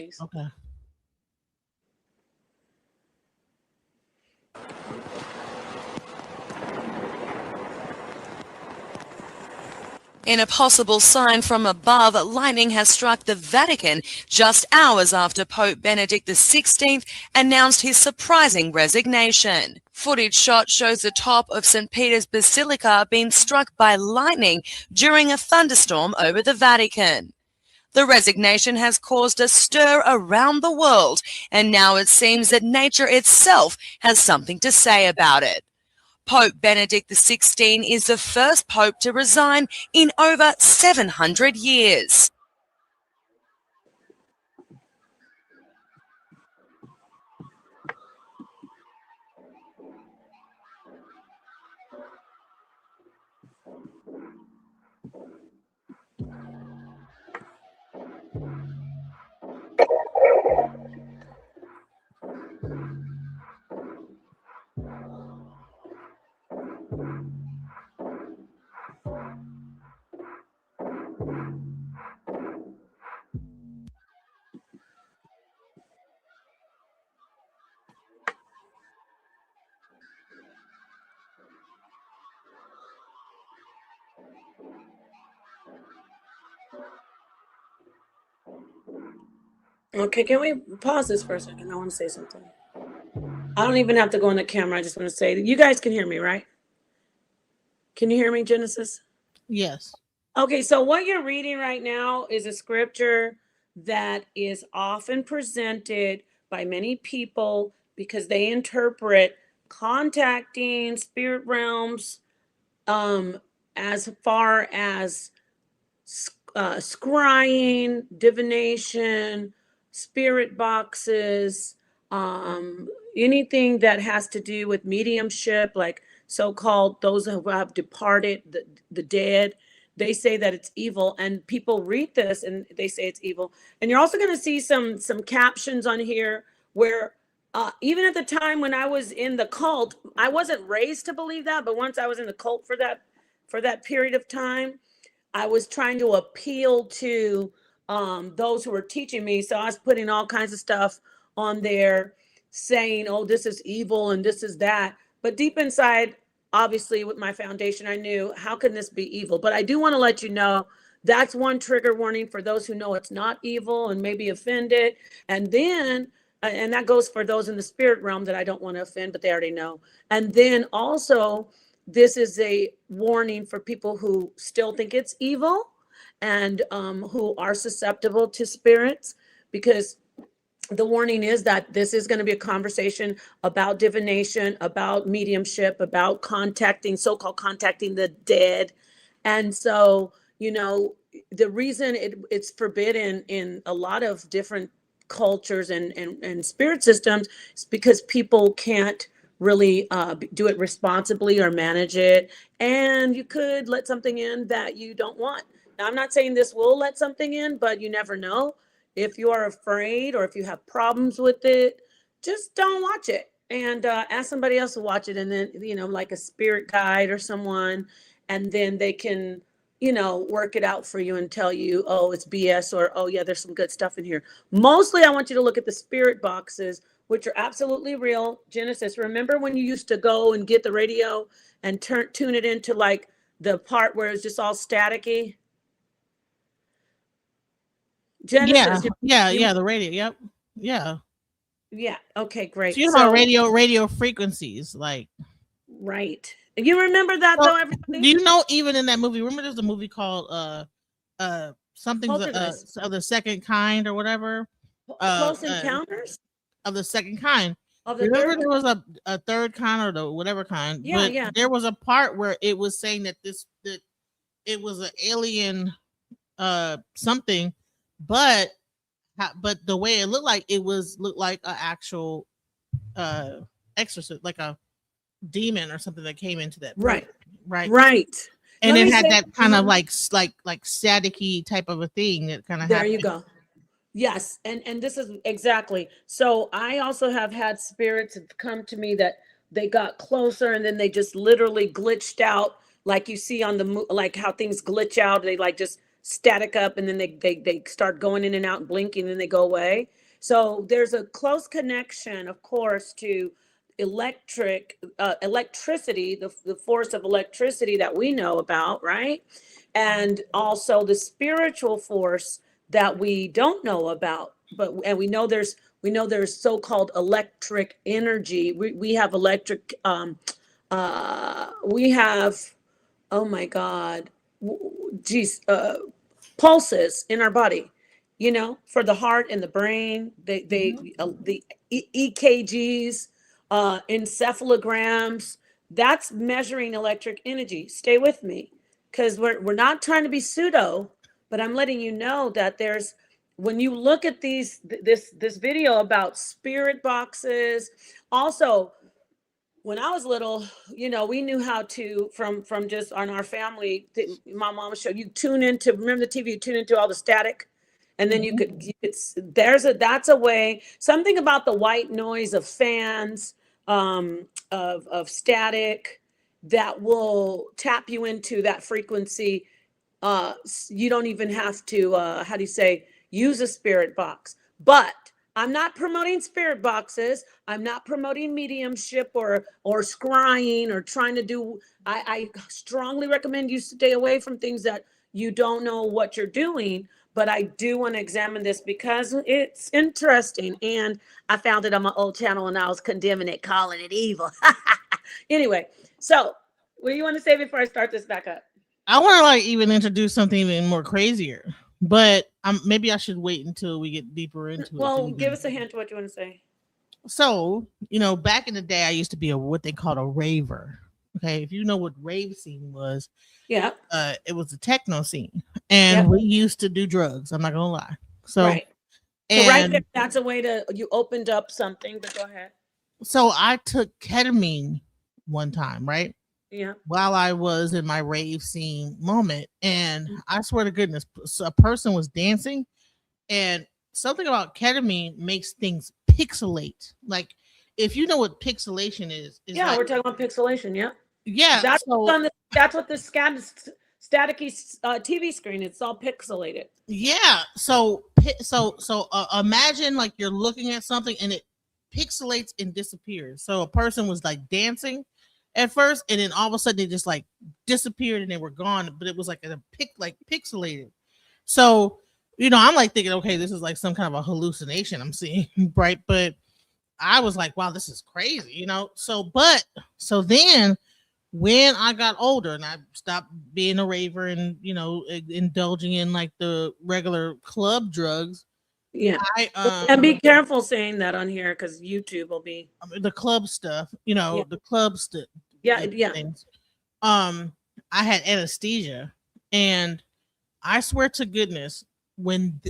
please. Okay. In a possible sign from above, lightning has struck the Vatican just hours after Pope Benedict XVI announced his surprising resignation. Footage shot shows the top of St. Peter's Basilica being struck by lightning during a thunderstorm over the Vatican. The resignation has caused a stir around the world, and now it seems that nature itself has something to say about it. Pope Benedict XVI is the first pope to resign in over 700 years. Okay, can we pause this for a second? I want to say something. I don't even have to go on the camera. I just want to say that you guys can hear me, right? Can you hear me, Genesis? Yes. Okay, so what you're reading right now is a scripture that is often presented by many people because they interpret contacting spirit realms as far as scrying, divination, spirit boxes, anything that has to do with mediumship, like so-called those who have departed, the dead. They say that it's evil, and people read this and they say it's evil. And you're also going to see some captions on here where even at the time when I was in the cult, I wasn't raised to believe that, but once I was in the cult for that period of time, I was trying to appeal to those who were teaching me. So I was putting all kinds of stuff on there saying, oh, this is evil and this is that. But deep inside, obviously, with my foundation, I knew, how can this be evil? But I do want to let you know that's one trigger warning for those who know it's not evil and may be offended. And then, and that goes for those in the spirit realm that I don't want to offend, but they already know. And then also, this is a warning for people who still think it's evil and who are susceptible to spirits, because the warning is that this is going to be a conversation about divination, about mediumship, about contacting, so-called contacting the dead. And so, you know, the reason it's forbidden in a lot of different cultures and spirit systems is because people can't really do it responsibly or manage it. And you could let something in that you don't want. Now, I'm not saying this will let something in, but you never know. If you are afraid or if you have problems with it, just don't watch it and ask somebody else to watch it. And then, you know, like a spirit guide or someone, and then they can, you know, work it out for you and tell you, oh, it's BS, or, oh, yeah, there's some good stuff in here. Mostly, I want you to look at the spirit boxes, which are absolutely real. Genesis, remember when you used to go and get the radio and tune it into like the part where it's just all staticky? Genesis, yeah, the radio. Yep. Yeah. Okay, great. So you know radio frequencies, like, right. You remember that though, everybody? Do you know, even in that movie, remember there's a movie called something of the second kind or whatever? Close Encounters of the second kind. Remember there was a third kind, or the whatever kind. Yeah, but yeah. There was a part where it was saying that it was an alien something, but the way it looked like, looked like an actual exorcist, like a demon or something that came into that right right and it had that kind of like staticky type of a thing that kind of there happened. You go. Yes, and this is exactly. So I also have had spirits come to me that they got closer and then they just literally glitched out, like you see on the like how things glitch out. They like just static up, and then they start going in and out and blinking, and they go away. So there's a close connection, of course, to electricity, the force of electricity that we know about, right? And also the spiritual force that we don't know about, and we know there's so-called electric energy. We have electric we have, oh my God, geez, pulses in our body, for the heart and the brain. The EKGs, encephalograms, that's measuring electric energy. Stay with me, because we're not trying to be pseudo, but I'm letting you know that when you look at this video about spirit boxes. Also, when I was little, we knew how to, from just on our family, my mom showed you remember the TV, you tune into all the static, and then that's a way, something about the white noise of fans, of static, that will tap you into that frequency. You don't even have to, how do you say, use a spirit box. But I'm not promoting spirit boxes. I'm not promoting mediumship or scrying or trying to do. I strongly recommend you stay away from things that you don't know what you're doing. But I do want to examine this because it's interesting. And I found it on my old channel and I was condemning it, calling it evil. Anyway, so what do you want to say before I start this back up? I want to even introduce something even more crazier, but maybe I should wait until we get deeper into it. Well, give us a hint to what you want to say. So, back in the day, I used to be what they called a raver. Okay, if you know what rave scene was, yeah, it was a techno scene, and we used to do drugs. I'm not gonna lie. So, right. So right there, that's a way you opened up something. But go ahead. So I took ketamine one time, right? Yeah. While I was in my rave scene moment, and I swear to goodness, a person was dancing, and something about ketamine makes things pixelate. Like, if you know what pixelation is yeah, we're talking about pixelation. Yeah. Yeah. That's what the staticky TV screen. It's all pixelated. Yeah. So imagine like you're looking at something and it pixelates and disappears. So a person was like dancing at first, and then all of a sudden they just like disappeared and they were gone. But it was like pixelated. So I'm like thinking, okay, this is like some kind of a hallucination I'm seeing, right? But I was like, wow, this is crazy, So then when I got older and I stopped being a raver and indulging in like the regular club drugs. Yeah. And be careful saying that on here because YouTube will be the club stuff, the club stuff. Yeah, yeah. Things. I had anesthesia, and I swear to goodness, when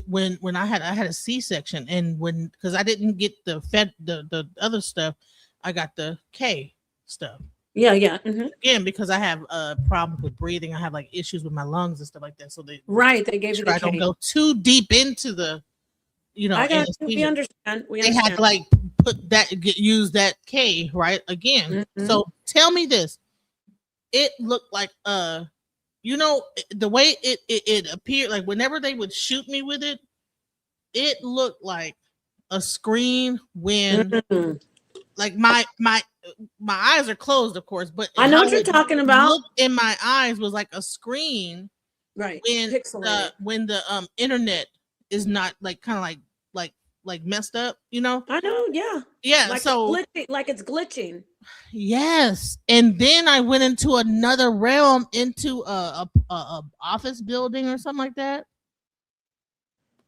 I had a C-section, and because I didn't get the other stuff, I got the K stuff. Yeah, yeah. Mm-hmm. Again, because I have a problem with breathing, I have like issues with my lungs and stuff like that. So they gave you the K. I don't go too deep into the I got we understand. They had to like use that K right again. Mm-hmm. So tell me this. It looked like the way it appeared, like whenever they would shoot me with it, it looked like a screen when like my eyes are closed, of course, but I know what you're talking about. Look in my eyes was like a screen, right? When the internet is not like kind of like messed up, I know, yeah. Like so it's glitching. Yes, and then I went into another realm, into a office building or something like that.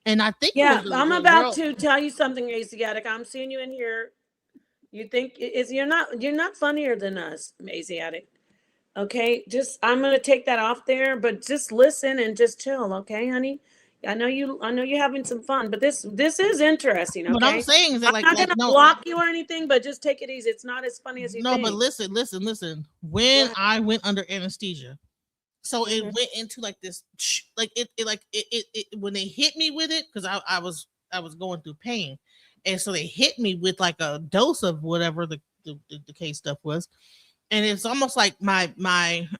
And I think I'm about to tell you something, Asiatic. I'm seeing you in here. You think you're not funnier than us, Asiatic. Okay, I'm gonna take that off there, but just listen and just chill, okay, honey? I know you're having some fun, but this is interesting. Okay, what I'm saying is that I'm not gonna block you or anything, but just take it easy. It's not as funny as you think. No, but listen. When I went under anesthesia, so it went into like this, like it when they hit me with it, because I was going through pain, and so they hit me with like a dose of whatever the K stuff was, and it's almost like my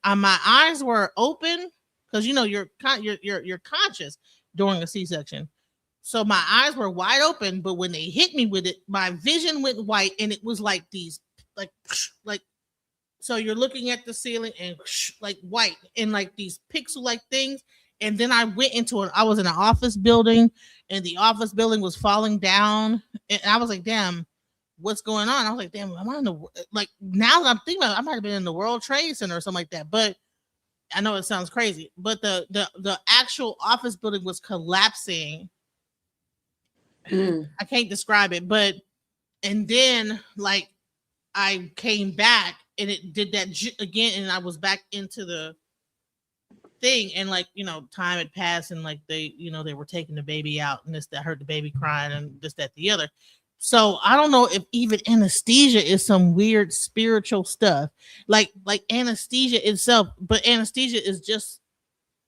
eyes were open because you know you're conscious during a C-section. So my eyes were wide open, but when they hit me with it, my vision went white, and it was like these like so you're looking at the ceiling and like white and like these pixel like things. And then I was in an office building, and the office building was falling down, and I was like, damn, what's going on? I was like, damn, am I in the, like, now that I'm thinking about it, I might have been in the World Trade Center or something like that. But I know it sounds crazy, but the actual office building was collapsing. I can't describe it, but, and then like I came back and it did that again, and I was back into the thing, and like, you know, time had passed, and like they, you know, they were taking the baby out, and I heard the baby crying, and this, that, the other. So I don't know if even anesthesia is some weird spiritual stuff, like anesthesia itself, but anesthesia is just,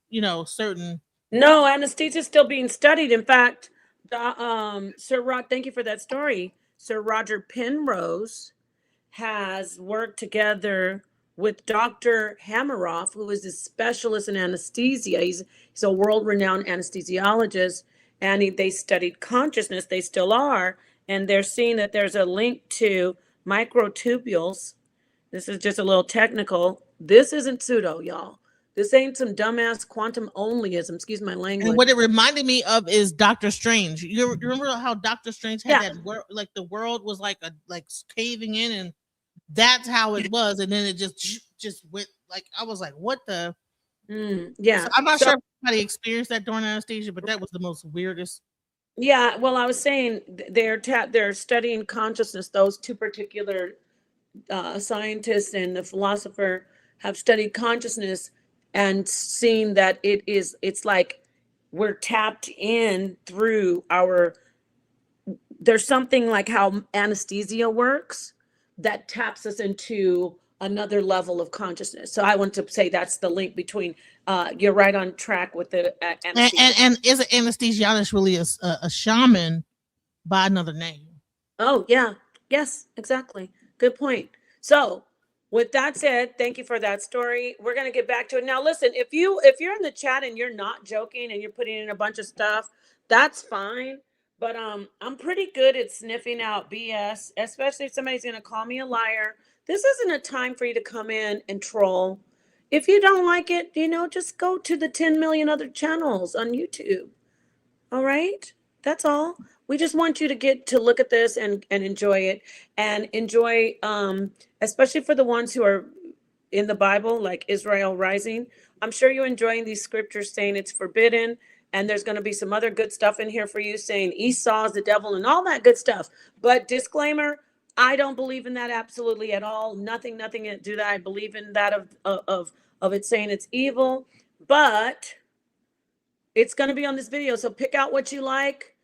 you know, certain. No, anesthesia is still being studied. In fact, Sir Rod, thank you for that story. Sir Roger Penrose has worked together with Dr. Hameroff, who is a specialist in anesthesia. He's a world-renowned anesthesiologist, and they studied consciousness. They still are, and they're seeing that there's a link to microtubules. This is just a little technical. This isn't pseudo, y'all. This ain't some dumbass quantum onlyism. Excuse my language. And what it reminded me of is Doctor Strange. You remember how Doctor Strange had that like the world was like caving in, and that's how it was, and then it just went, like, I was like, what the? Yeah. So I'm not sure if anybody experienced that during anesthesia, but that was the most weirdest. Yeah, well, I was saying they're studying consciousness. Those two particular scientists and the philosopher have studied consciousness and seen that it's like we're tapped in through there's something like how anesthesia works that taps us into another level of consciousness. So I want to say that's the link between, you're right on track with the anesthesia. And is an anesthesiologist really a shaman by another name? Oh, yeah. Yes, exactly. Good point. So with that said, thank you for that story. We're going to get back to it. Now, listen, if you're in the chat and you're not joking and you're putting in a bunch of stuff, that's fine. But I'm pretty good at sniffing out BS, especially if somebody's going to call me a liar. This isn't a time for you to come in and troll. If you don't like it, just go to the 10 million other channels on YouTube. All right? That's all. We just want you to get to look at this and enjoy it, and enjoy, especially for the ones who are in the Bible, like Israel Rising. I'm sure you're enjoying these scriptures saying it's forbidden. And there's going to be some other good stuff in here for you saying Esau is the devil and all that good stuff. But disclaimer, I don't believe in that absolutely at all. Nothing do that. I believe in that of it saying it's evil. But it's going to be on this video. So pick out what you like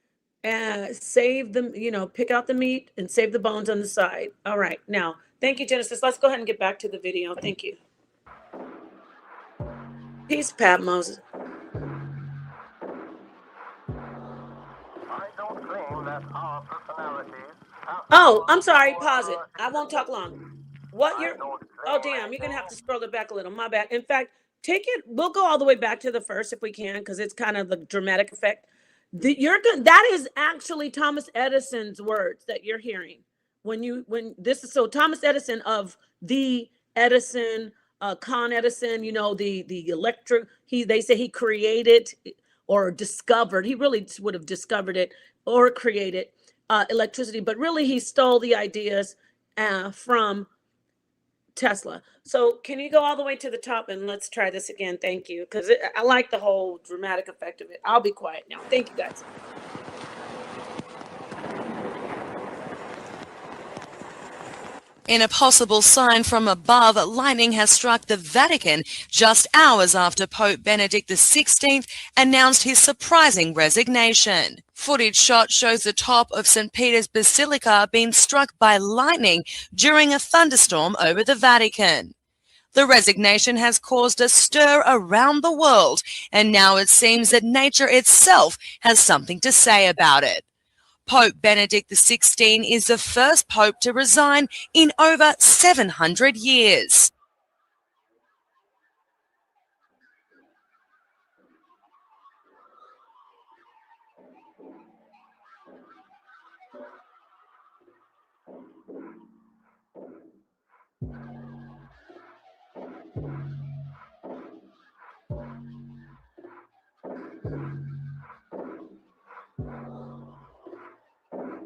and save them, pick out the meat and save the bones on the side. All right. Now, thank you, Genesis. Let's go ahead and get back to the video. Thank you. Peace, Pat Moses. Oh, I'm sorry. Pause it. I won't talk long. Oh, damn. You're going to have to scroll it back a little. My bad. In fact, we'll go all the way back to the first if we can, because it's kind of the dramatic effect. That is actually Thomas Edison's words that you're hearing. So Thomas Edison of the Edison, Con Edison, the electric, they say he created or discovered, he really would have discovered it or created electricity, but really he stole the ideas from Tesla. So can you go all the way to the top and let's try this again? Thank you. Because I like the whole dramatic effect of it. I'll be quiet now. Thank you, guys. In a possible sign from above, lightning has struck the Vatican just hours after Pope Benedict XVI announced his surprising resignation. Footage shot shows the top of St. Peter's Basilica being struck by lightning during a thunderstorm over the Vatican. The resignation has caused a stir around the world, and now it seems that nature itself has something to say about it. Pope Benedict XVI is the first pope to resign in over 700 years.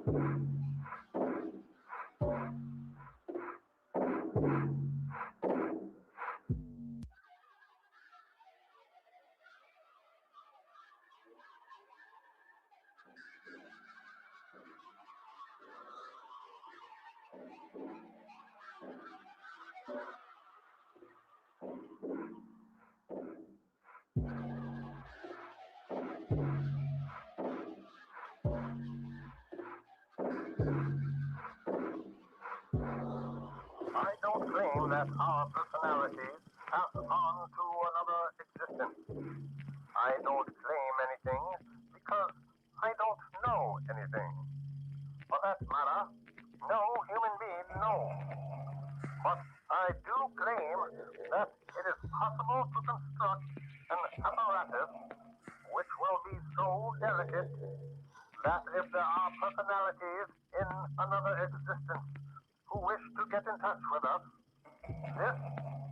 I don't claim that our personalities pass on to another existence. I don't claim anything because I don't know anything. For that matter, no human being knows. But I do claim that it is possible to construct an apparatus which will be so delicate that if there are personalities in another existence who wish to get in touch with us, this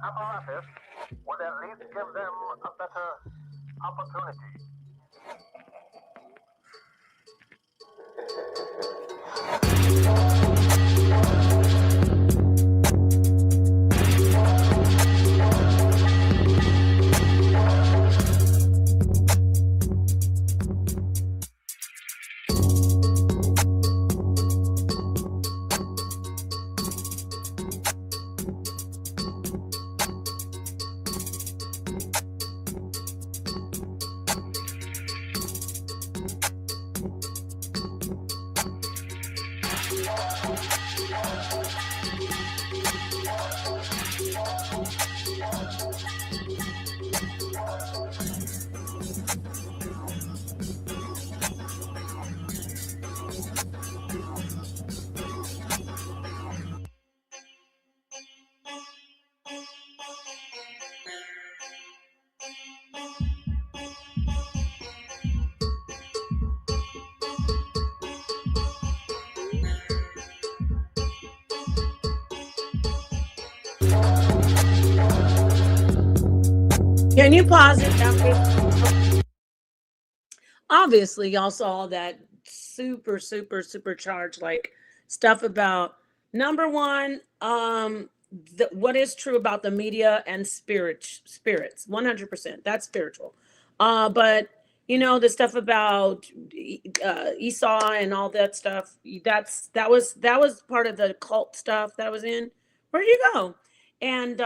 apparatus would at least give them a better opportunity. Can you pause it after? Obviously, y'all saw that super supercharged like stuff about number one, what is true about the media and spirits, 100%. That's spiritual. But you know, the stuff about Esau and all that stuff, that was part of the cult stuff that I was in. Where'd you go? And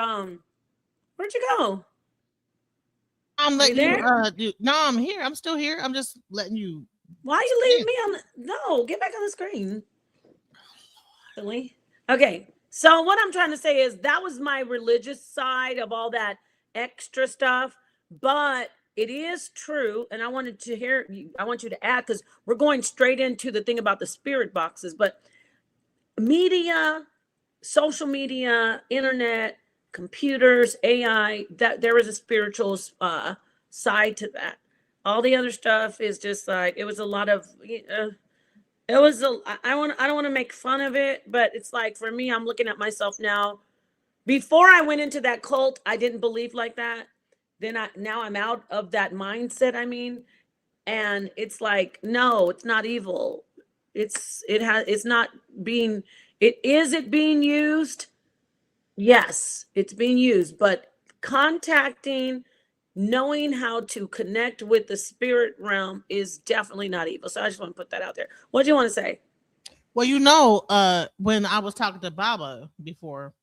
where'd you go? I'm letting there? you no, I'm here. I'm still here. I'm just letting you. Why you leave me on the no, get back on the screen. Really? Okay. So what I'm trying to say is that was my religious side of all that extra stuff, but it is true, and I wanted to hear you, I want you to add, because we're going straight into the thing about the spirit boxes, but media, social media, internet, computers, AI, that there is a spiritual side to that. All the other stuff is just like, it was a lot of it was I don't want to make fun of it, but it's like, for me, I'm looking at myself now. Before I went into that cult, I didn't believe like that. Then now I'm out of that mindset, I mean, and it's like, no, it's not evil. It's not being, it being used? Yes, it's being used, but contacting, knowing how to connect with the spirit realm is definitely not evil. So I just want to put that out there. What do you want to say? Well, you know, when I was talking to Baba before,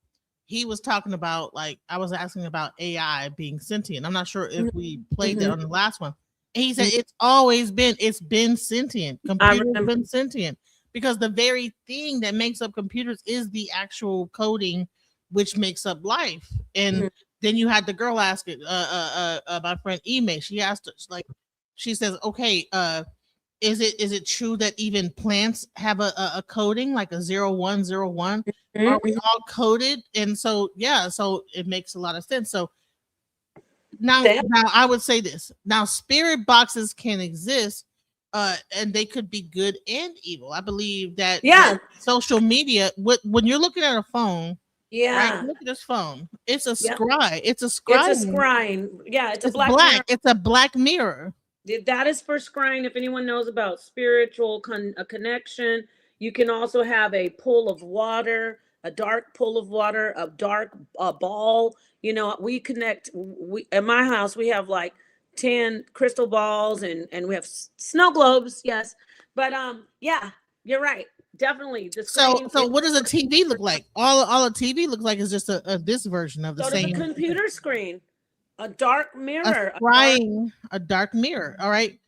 he was talking about, like, I was asking about AI being sentient. I'm not sure if we played that on the last one. And he said it's been sentient. Computers have been sentient, because the very thing that makes up computers is the actual coding which makes up life. And then you had the girl ask it, my friend Ime. She asked us, like, she says, okay, is it true that even plants have a coding, like a 0101? Are we all coded? And so, yeah, so it makes a lot of sense. So now I would say this. Now, spirit boxes can exist, and they could be good and evil. I believe that social media, when you're looking at a phone, right, look at this phone. It's a scry. It's a scry. It's a scrying. Yeah, it's a black. It's a black mirror. That is for scrying. If anyone knows about spiritual connection, You can also have a pool of water, a dark pool of water, a dark ball. You know, we connect. We at my house we have like 10 crystal balls and we have snow globes. Yes, but yeah, you're right. Definitely the screen. So what does a TV look like? All a TV looks like is just a this version of the So does same a computer screen, a dark mirror, a dark mirror. All right.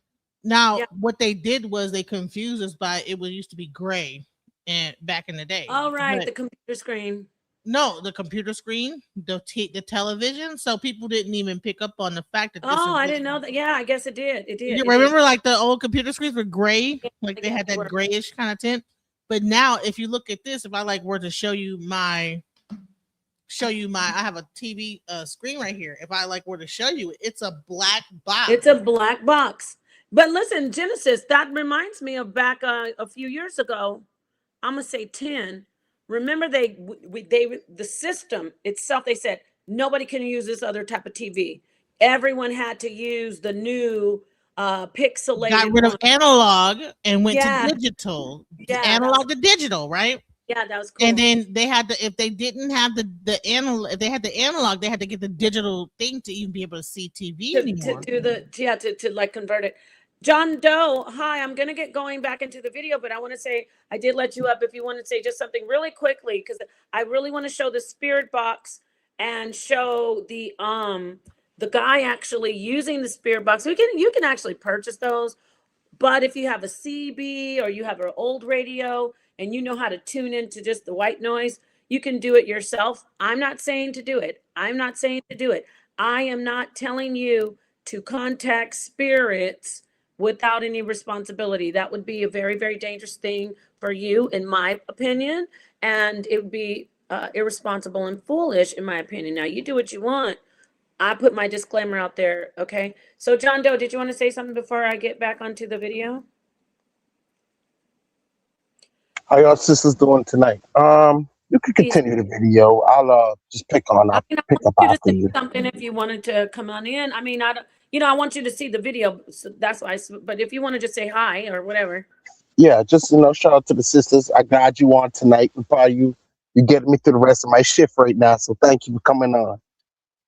Now, Yeah. what they did was they confused us by it was used to be gray and back in the day. All right, But the computer screen. no, the computer screen, the television. So people didn't even pick up on the fact that this Oh, is I didn't know that. Yeah, I guess it did. It did. You It remember like the old computer screens were gray, like they Yeah, had they that were. grayish kind of tint. But now, if you look at this, if I like were to show you my, I have a TV screen right here. If I like were to show you, it's a black box. It's a black box. But listen, Genesis, that reminds me of back a few years ago. I'm gonna say 10. Remember, the system itself. They said nobody can use this other type of TV. Everyone had to use the new pixelated. Got rid of one. analog and went Yeah. to digital. Yeah, Analog to digital, right? Yeah, that was cool. And then they had to, if they didn't have the analog, if they had the analog, they had to get the digital thing to even be able to see TV anymore. To do to like convert it. John Doe, hi, I'm gonna get going back into the video, but I want to say I did let you up if you want to say just something really quickly, because I really want to show the spirit box and show the guy actually using the spirit box. You can actually purchase those, but if you have a CB or you have an old radio and you know how to tune into just the white noise, you can do it yourself. I'm not saying to do it. I am not telling you to contact spirits without any responsibility. That would be a very, very dangerous thing for you, in my opinion. And it would be irresponsible and foolish, in my opinion. Now, you do what you want. I put my disclaimer out there, okay? So, John Doe, did you want to say something before I get back onto the video? How y'all sisters doing tonight? You can continue the video. I'll just pick up I want after you to you. say something if you wanted to come on in. I mean, I don't, I want you to see the video. So that's why. But if you want to just say hi or whatever. Yeah, just shout out to the sisters. I got you on tonight. You getting me through the rest of my shift right now. So thank you for coming on.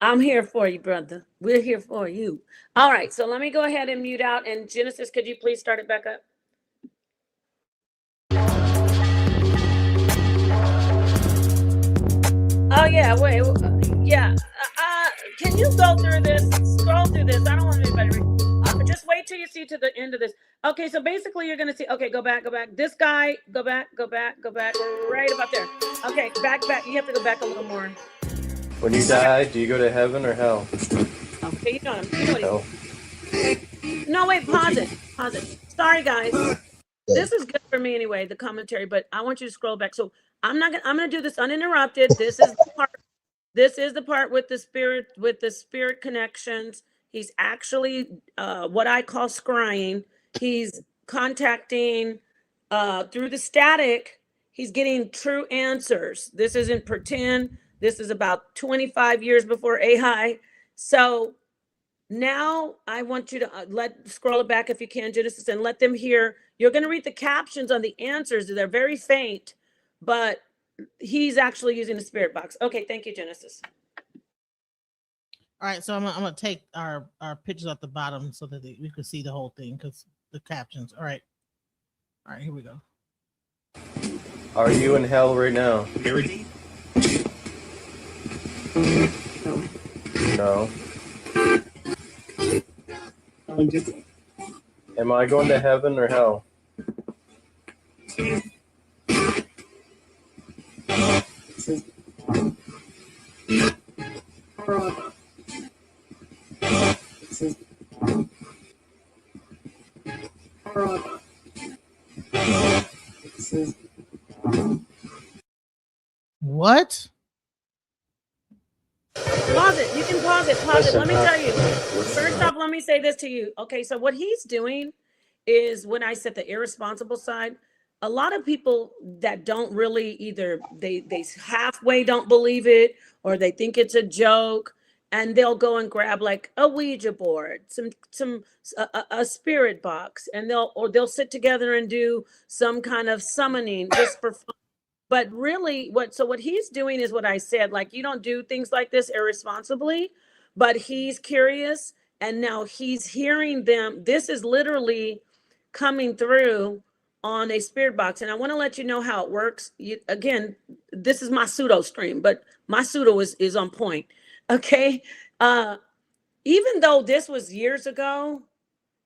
I'm here for you, brother. We're here for you. All right. So let me go ahead and mute out. And Genesis, could you please start it back up? Oh yeah, wait, yeah. Can you go through this? Scroll through this. I don't want anybody. Just wait till you see to the end of this. Okay, so basically you're gonna see. Okay, go back. This guy, go back. Right about there. Okay, back. You have to go back a little more. When you die, do you go to heaven or hell? Okay, you know what Hell. No, wait, pause it. Sorry, guys. This is good for me anyway, the commentary, but I want you to scroll back. So I'm gonna do this uninterrupted. This is the part with the spirit connections. He's actually what I call scrying. He's contacting through the static. He's getting true answers. This isn't pretend. This is about 25 years before AI. So now I want you to scroll it back if you can, Genesis, and let them hear. You're going to read the captions on the answers. They're very faint, but he's actually using the spirit box. Okay, thank you, Genesis. All right, so I'm gonna take our pictures at the bottom so that we can see the whole thing because the captions. All right, here we go. Are you in hell right now? No. Am I going to heaven or hell? What? Pause it. You can pause it. Let me tell you. First off, let me say this to you. Okay, so what he's doing is, when I said the irresponsible side, a lot of people that don't really either they halfway don't believe it or they think it's a joke. and they'll go and grab like a Ouija board, a spirit box, and they'll sit together and do some kind of summoning just for fun. But really, what he's doing is what I said. Like, you don't do things like this irresponsibly, but he's curious, and now he's hearing them. This is literally coming through on a spirit box, and I want to let you know how it works. Again, this is my pseudo stream, but my pseudo is on point. Okay. Even though this was years ago,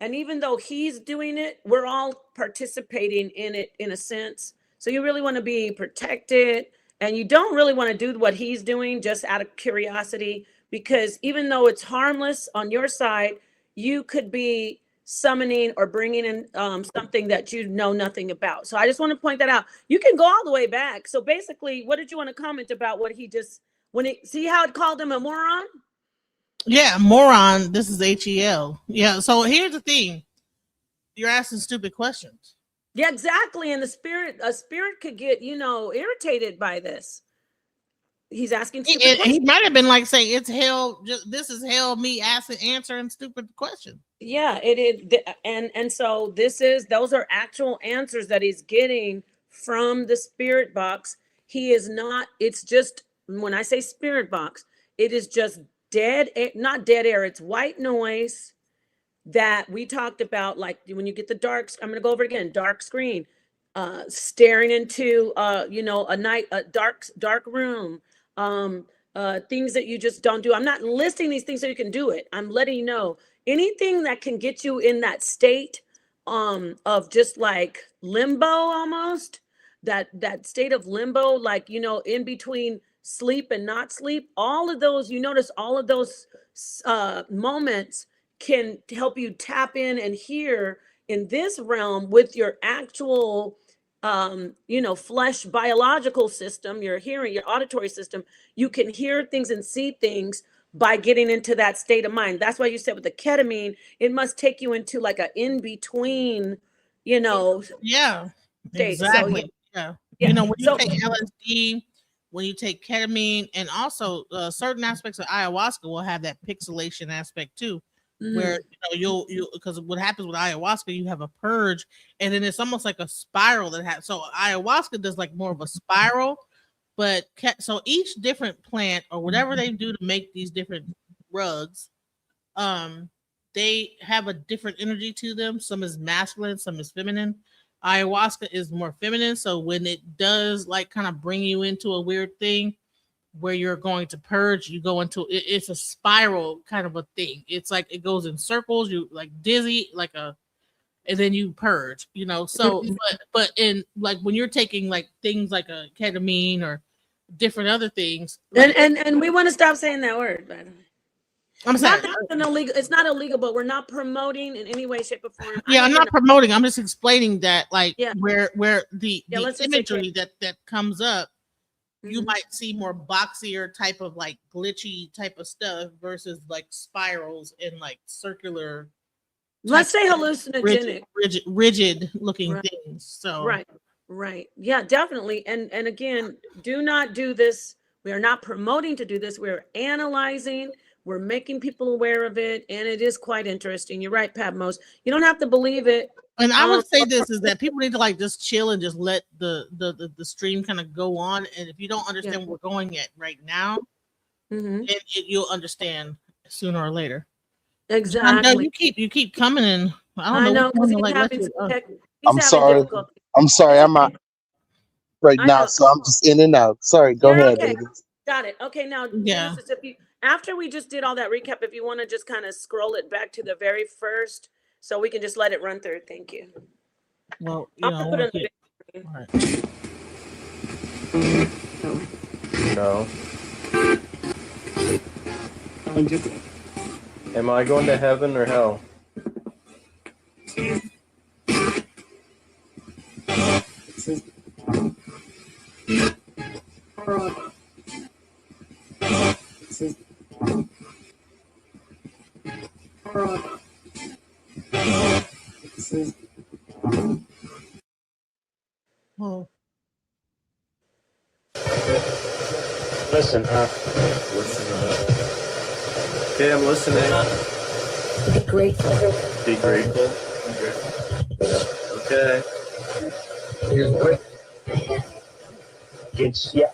and even though he's doing it, we're all participating in it in a sense. So you really want to be protected, and you don't really want to do what he's doing just out of curiosity, because even though it's harmless on your side, you could be summoning or bringing in something that you know nothing about. So I just want to point that out. You can go all the way back. So basically, what did you want to comment about what he just, see how it called him a moron? Yeah, moron. This is HEL. Yeah. So here's the thing. You're asking stupid questions. Yeah, exactly. And a spirit could get, irritated by this. He's asking stupid questions. He might have been like saying, it's hell. This is hell. Me answering stupid questions. Yeah, it is. And so those are actual answers that he's getting from the spirit box. He is not, it's just, when I say spirit box, it is just not dead air. It's white noise that we talked about. Like when you get the I'm going to go over it again, dark screen, staring into, a dark room, things that you just don't do. I'm not listing these things so you can do it. I'm letting you know anything that can get you in that state of just like limbo, almost that state of limbo, like, in between sleep and not sleep. All of those, you notice all of those moments can help you tap in and hear in this realm with your actual flesh biological system, your hearing, your auditory system. You can hear things and see things by getting into that state of mind. That's why you said with the ketamine, it must take you into like a in-between, Yeah, state. exactly. So, yeah. Yeah. When you take LSD, when you take ketamine, and also certain aspects of ayahuasca will have that pixelation aspect too. Where you'll because what happens with ayahuasca, you have a purge, and then it's almost like a spiral that has. So ayahuasca does like more of a spiral, but so each different plant or whatever they do to make these different drugs, they have a different energy to them. Some is masculine, some is feminine. Ayahuasca is more feminine, so when it does like kind of bring you into a weird thing where you're going to purge, you go into it's a spiral kind of a thing. It's like it goes in circles, you like dizzy, and then you purge, so but in like when you're taking like things like a ketamine or different other things, like, and we want to stop saying that word, by the way. I'm sorry. It's not illegal, but we're not promoting in any way, shape, or form. Yeah, I'm not promoting. I'm just explaining that, like, Yeah. where the imagery that comes up, you Mhm. might see more boxier type of like glitchy type of stuff versus like spirals and like circular. Let's say hallucinogenic, rigid looking Right. things. So right. Yeah, definitely. And again, do not do this. We are not promoting to do this. We're analyzing. We're making people aware of it, and it is quite interesting. You're right, Patmos. You don't have to believe it. And I would say this is that people need to like just chill and just let the stream kind of go on. And if you don't understand what we're going at right now, you'll understand sooner or later. Exactly. You keep coming in. I know because he's having I'm sorry. I'm sorry. I'm out right now, so I'm just in and out. Sorry. Go ahead. Okay. Got it. Okay, now Genesis, after we just did all that recap, if you want to just kind of scroll it back to the very first, so we can just let it run through. Thank you. Well, I'll put it on the big No. Am I going to heaven or hell? Oh. Listen, Okay, I'm listening. Be grateful. Be grateful. Okay. Here's what it's, yeah.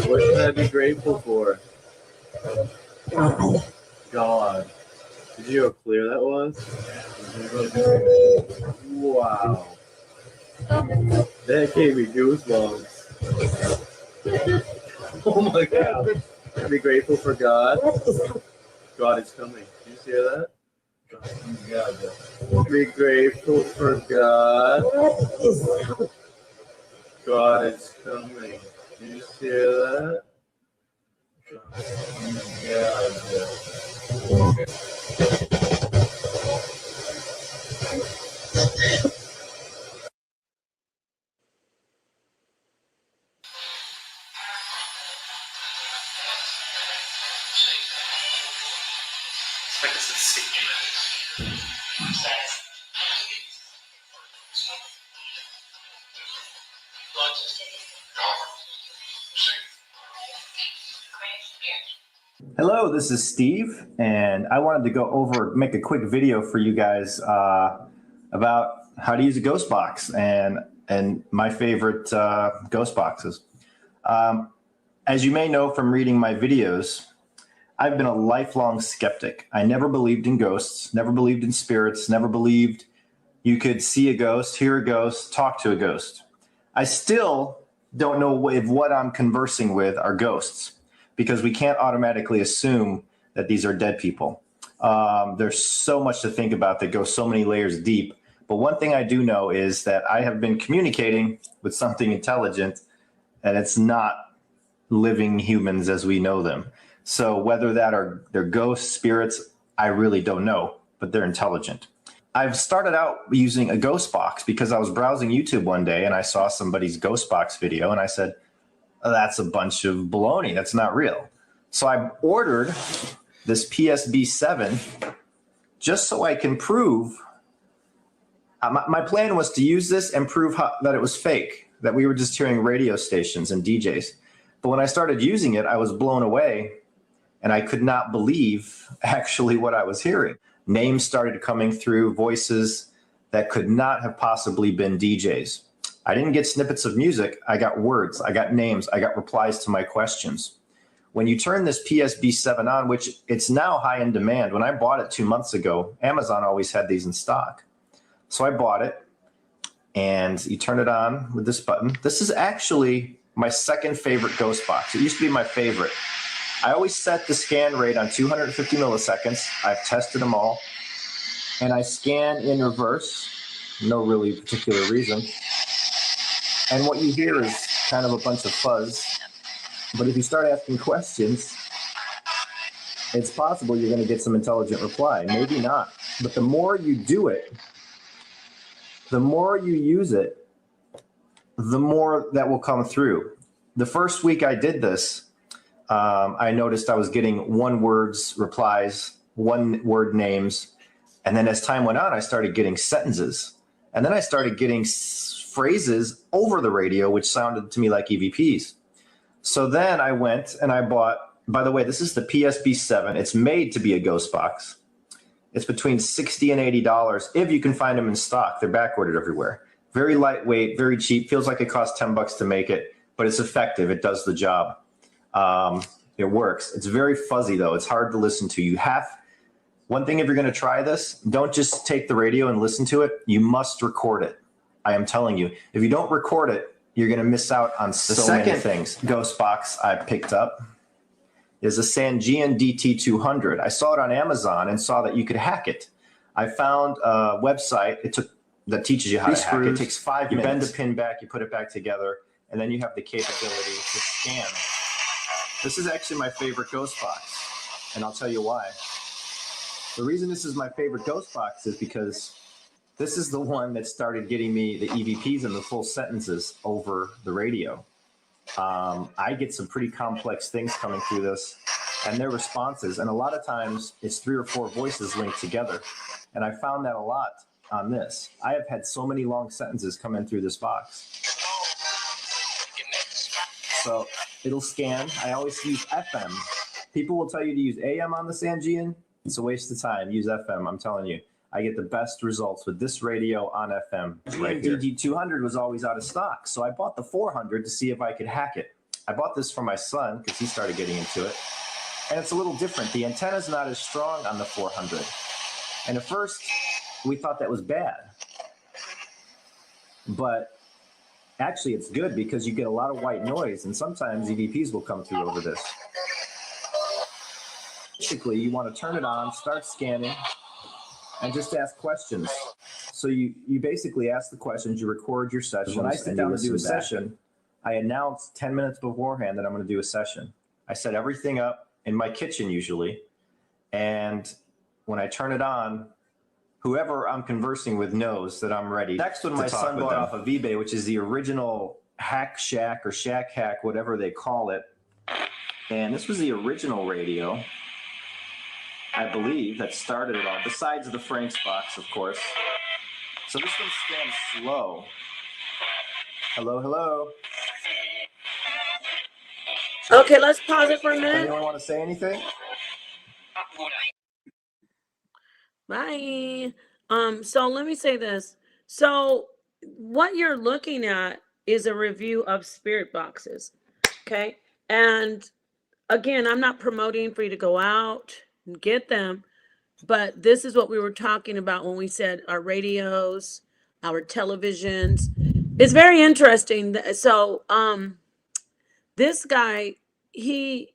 What should I be grateful for? God. Did you know how clear that was? Wow. That gave me goosebumps. Oh my God. Be grateful for God. God is coming. Did you hear that? Be grateful for God. God is coming. Did you hear that? Hello, this is Steve, and I wanted to make a quick video for you guys about how to use a ghost box and my favorite ghost boxes. As you may know from reading my videos, I've been a lifelong skeptic. I never believed in ghosts, never believed in spirits, never believed you could see a ghost, hear a ghost, talk to a ghost. I still don't know if what I'm conversing with are ghosts, because we can't automatically assume that these are dead people. There's so much to think about that goes so many layers deep. But one thing I do know is that I have been communicating with something intelligent, and it's not living humans as we know them. So whether they're ghosts, spirits, I really don't know, but they're intelligent. I've started out using a ghost box because I was browsing YouTube one day and I saw somebody's ghost box video and I said, oh, that's a bunch of baloney. That's not real. So I ordered this PSB7 just so I can prove. My plan was to use this and prove that it was fake, that we were just hearing radio stations and DJs. But when I started using it, I was blown away and I could not believe actually what I was hearing. Names started coming through, voices that could not have possibly been DJs. I didn't get snippets of music. I got words, I got names, I got replies to my questions. When you turn this PSB7 on, which it's now high in demand, when I bought it 2 months ago, Amazon always had these in stock. So I bought it and you turn it on with this button. This is actually my second favorite ghost box. It used to be my favorite. I always set the scan rate on 250 milliseconds. I've tested them all. And I scan in reverse, no really particular reason. And what you hear is kind of a bunch of fuzz. But if you start asking questions, it's possible you're going to get some intelligent reply. Maybe not. But the more you do it, the more you use it, the more that will come through. The first week I did this, I noticed I was getting one-word replies, one-word names. And then as time went on, I started getting sentences. And then I started getting phrases over the radio, which sounded to me like EVPs. So then I went and I bought, by the way, this is the PSB7. It's made to be a ghost box. It's between $60 and $80 if you can find them in stock. They're back ordered everywhere. Very lightweight, very cheap. Feels like it costs $10 to make it, but it's effective. It does the job. It works. It's very fuzzy though. It's hard to listen to. One thing, if you're going to try this, don't just take the radio and listen to it. You must record it. I am telling you, if you don't record it, you're going to miss out on so many things. Ghost box I picked up is a Sangean DT200. I saw it on Amazon and saw that you could hack it. I found a website that teaches you how to hack it. It takes 5 minutes. You bend the pin back, you put it back together, and then you have the capability to scan. This is actually my favorite ghost box, and I'll tell you why. The reason this is my favorite ghost box is because this is the one that started getting me the EVPs and the full sentences over the radio. I get some pretty complex things coming through this and their responses. And a lot of times it's 3 or 4 voices linked together. And I found that a lot on this. I have had so many long sentences come in through this box. So it'll scan. I always use FM. People will tell you to use AM on the Sangean. It's a waste of time. Use FM. I'm telling you. I get the best results with this radio on FM. Right here. DG200 was always out of stock, so I bought the 400 to see if I could hack it. I bought this for my son because he started getting into it, and it's a little different. The antenna's not as strong on the 400, and at first we thought that was bad, but actually it's good because you get a lot of white noise, and sometimes EVPs will come through over this. Basically, you want to turn it on, start scanning, and just ask questions. So you basically ask the questions, you record your session. When I sit down to do a session, I announce 10 minutes beforehand that I'm going to do a session. I set everything up in my kitchen usually. And when I turn it on, whoever I'm conversing with knows that I'm ready. Next one, my son bought off of eBay, which is the original Hack Shack or Shack Hack, whatever they call it. And this was the original radio, I believe, that started it all, besides the Frank's box, of course. So this one scans slow. Hello, hello. Okay, let's pause it for a minute. Anyone want to say anything? Bye. So let me say this. So what you're looking at is a review of spirit boxes. Okay. And again, I'm not promoting for you to go out and get them, but this is what we were talking about when we said our radios, our televisions. It's very interesting. So this guy, he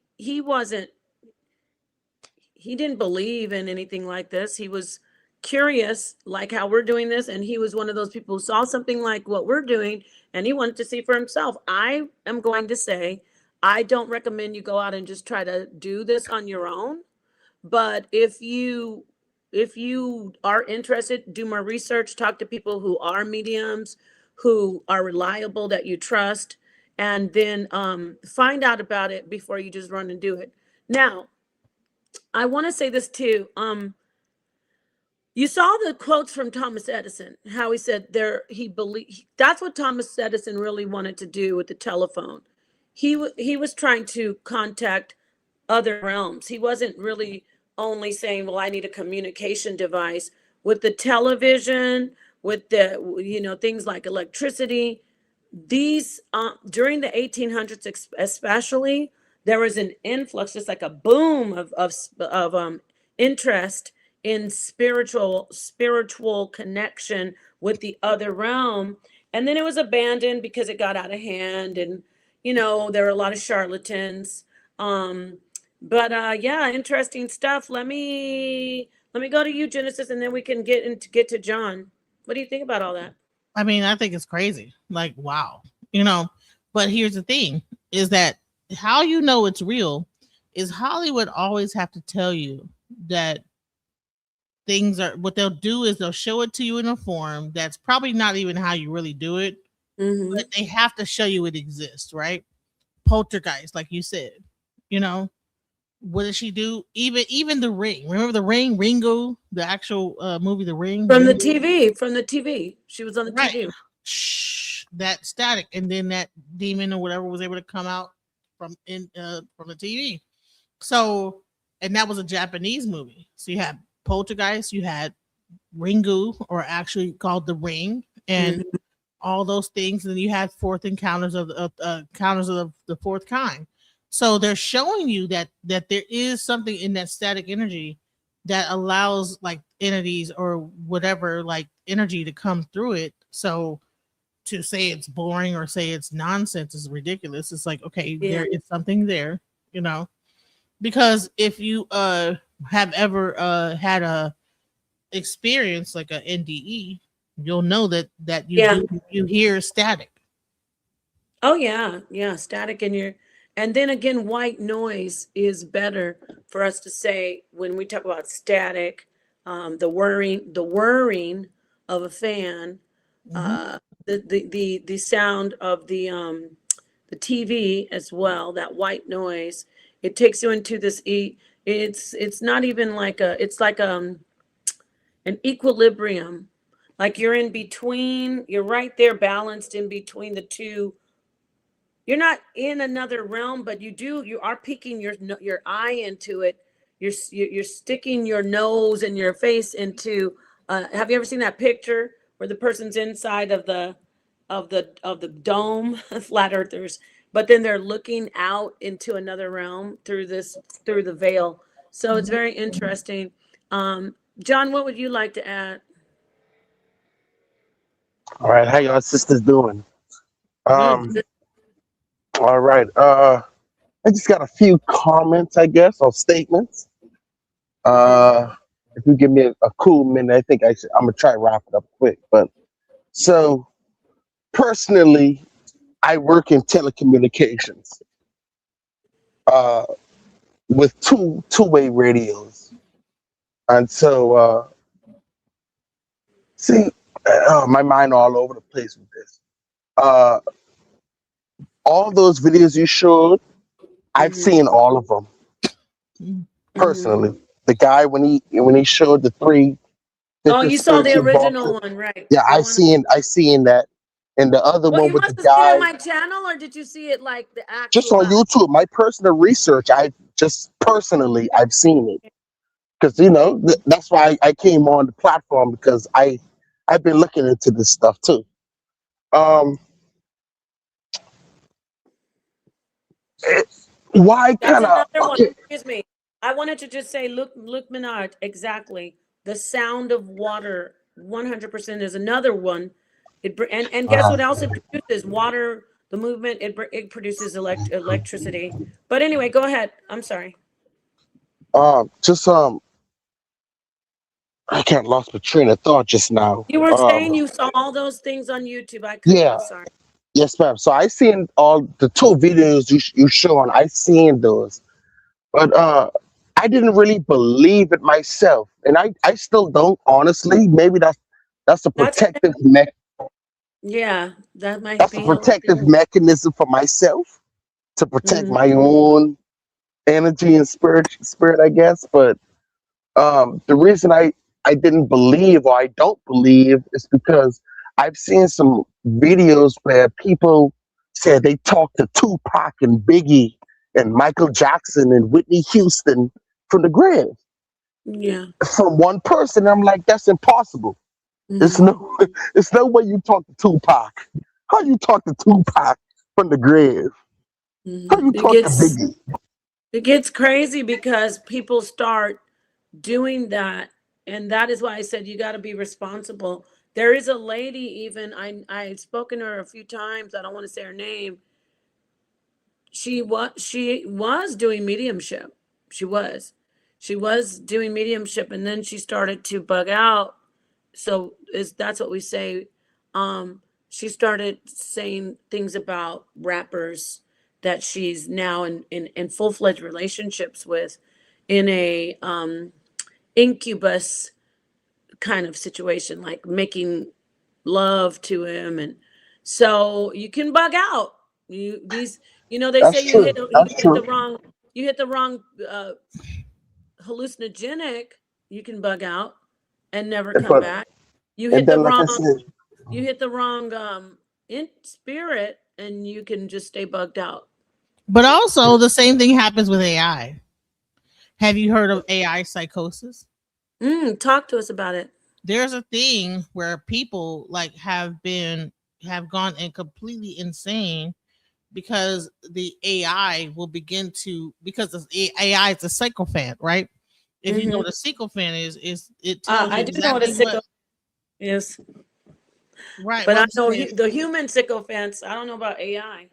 didn't believe in anything like this. He was curious, like how we're doing this, and he was one of those people who saw something like what we're doing, and he wanted to see for himself. I am going to say, I don't recommend you go out and just try to do this on your own. But if you are interested, do more research, talk to people who are mediums, who are reliable, that you trust, and then find out about it before you just run and do it. Now, I want to say this too. You saw the quotes from Thomas Edison, how he said that's what Thomas Edison really wanted to do with the telephone. He was trying to contact other realms. He wasn't really only saying, well, I need a communication device. With the television, with the, things like electricity, these, during the 1800s especially, there was an influx, just like a boom of interest in spiritual connection with the other realm. And then it was abandoned because it got out of hand, and there were a lot of charlatans. But yeah, interesting stuff. Let me go to you, Genesis, and then we can get to John. What do you think about all that? I mean, I think it's crazy. Like, wow. But here's the thing, is that how you know it's real is Hollywood always have to tell you that things are, what they'll do is they'll show it to you in a form that's probably not even how you really do it. Mm-hmm. But they have to show you it exists, right? Poltergeist, like you said, what did she do? Even The Ring. Remember The Ring? Ringo, the actual movie The Ring? From the TV. She was on the TV. Shh, that static. And then that demon or whatever was able to come out from the TV. So, and that was a Japanese movie. So you had Poltergeist, you had Ringu, or actually called The Ring, and all those things. And then you had fourth encounters of the fourth kind. So they're showing you that there is something in that static energy that allows like entities or whatever, like energy, to come through it. So to say it's boring or say it's nonsense is ridiculous. It's like, okay, there is something there, because if you have ever had a experience like a NDE, you'll know that you hear static. Oh yeah, static in your. And then again, white noise is better for us to say when we talk about static, the whirring of a fan, the sound of the TV as well. That white noise, it takes you into this. It's not even like it's like an equilibrium, like you're in between. You're right there, balanced in between the two in another realm, but you are peeking your eye into it. You're sticking your nose and your face into. Have you ever seen that picture where the person's inside of the dome, flat earthers, but then they're looking out into another realm through the veil. So it's very interesting. John, what would you like to add? All right, how y'all sisters doing? Good. All right. I just got a few comments, I guess, or statements. If you give me a cool minute, I think I'm gonna try to wrap it up quick. But so personally, I work in telecommunications with two-way radios, and so see, my mind all over the place with this. All those videos you showed, I've seen all of them personally. The guy when he showed the three Oh, you saw the 13 original boxes, one, right? yeah, The one. I seen that, and the other Well, one you with the must have seen it on guy my channel, or did you see it like the just actual on live? YouTube. My personal research, I just personally I've seen it because that's why I came on the platform because I've been looking into this stuff too. Why That's kind of another one. okay? Excuse me. I wanted to just say, Luke Menard, exactly. The sound of water, 100% is another one. And guess what else it produces? Water, the movement, it produces electricity. But anyway, go ahead. I'm sorry. Just I can't lost my train of thought just now. You were saying you saw all those things on YouTube. I cut you Yeah, off. Sorry. yes, ma'am. So I seen all the two videos you showing. I seen those, but I didn't really believe it myself, and I still don't honestly. Maybe that's a That's protective yeah. That might that's a be healthy. protective mechanism for myself to protect Mhm. my own energy and spirit, I guess. But the reason I didn't believe or I don't believe is because I've seen some videos where people said they talked to Tupac and Biggie and Michael Jackson and Whitney Houston from the grave Yeah. from one person. I'm like, that's impossible. It's Mhm. no, it's no way you talk to Tupac. How you talk to Tupac from the grave? How you It talk to gets Biggie? it gets crazy because people start doing that, and that is why I said you got to be responsible. There is a lady, even I've spoken to her a few times. I don't want to say her name. She was doing mediumship. She was doing mediumship, and then she started to bug out. So that's what we say. She started saying things about rappers that she's now in full-fledged relationships with, in a incubus kind of situation, like making love to him. And so you can bug out. They say That's true. you That's hit the true. wrong you hit the wrong hallucinogenic, you can bug out and never come But back. You and hit the then, like I wrong said, you hit the wrong in spirit, and you can just stay bugged out. But also the same thing happens with AI. Have you heard of AI psychosis? Talk to us about it. There's a thing where people like have gone and completely insane because the AI will begin to, because the AI is a psychophone, right? If you know what a psychophone is it tells you I do know what a exactly what, is, right? but Well, I I'm know saying, the human sycophants. I don't know about AI.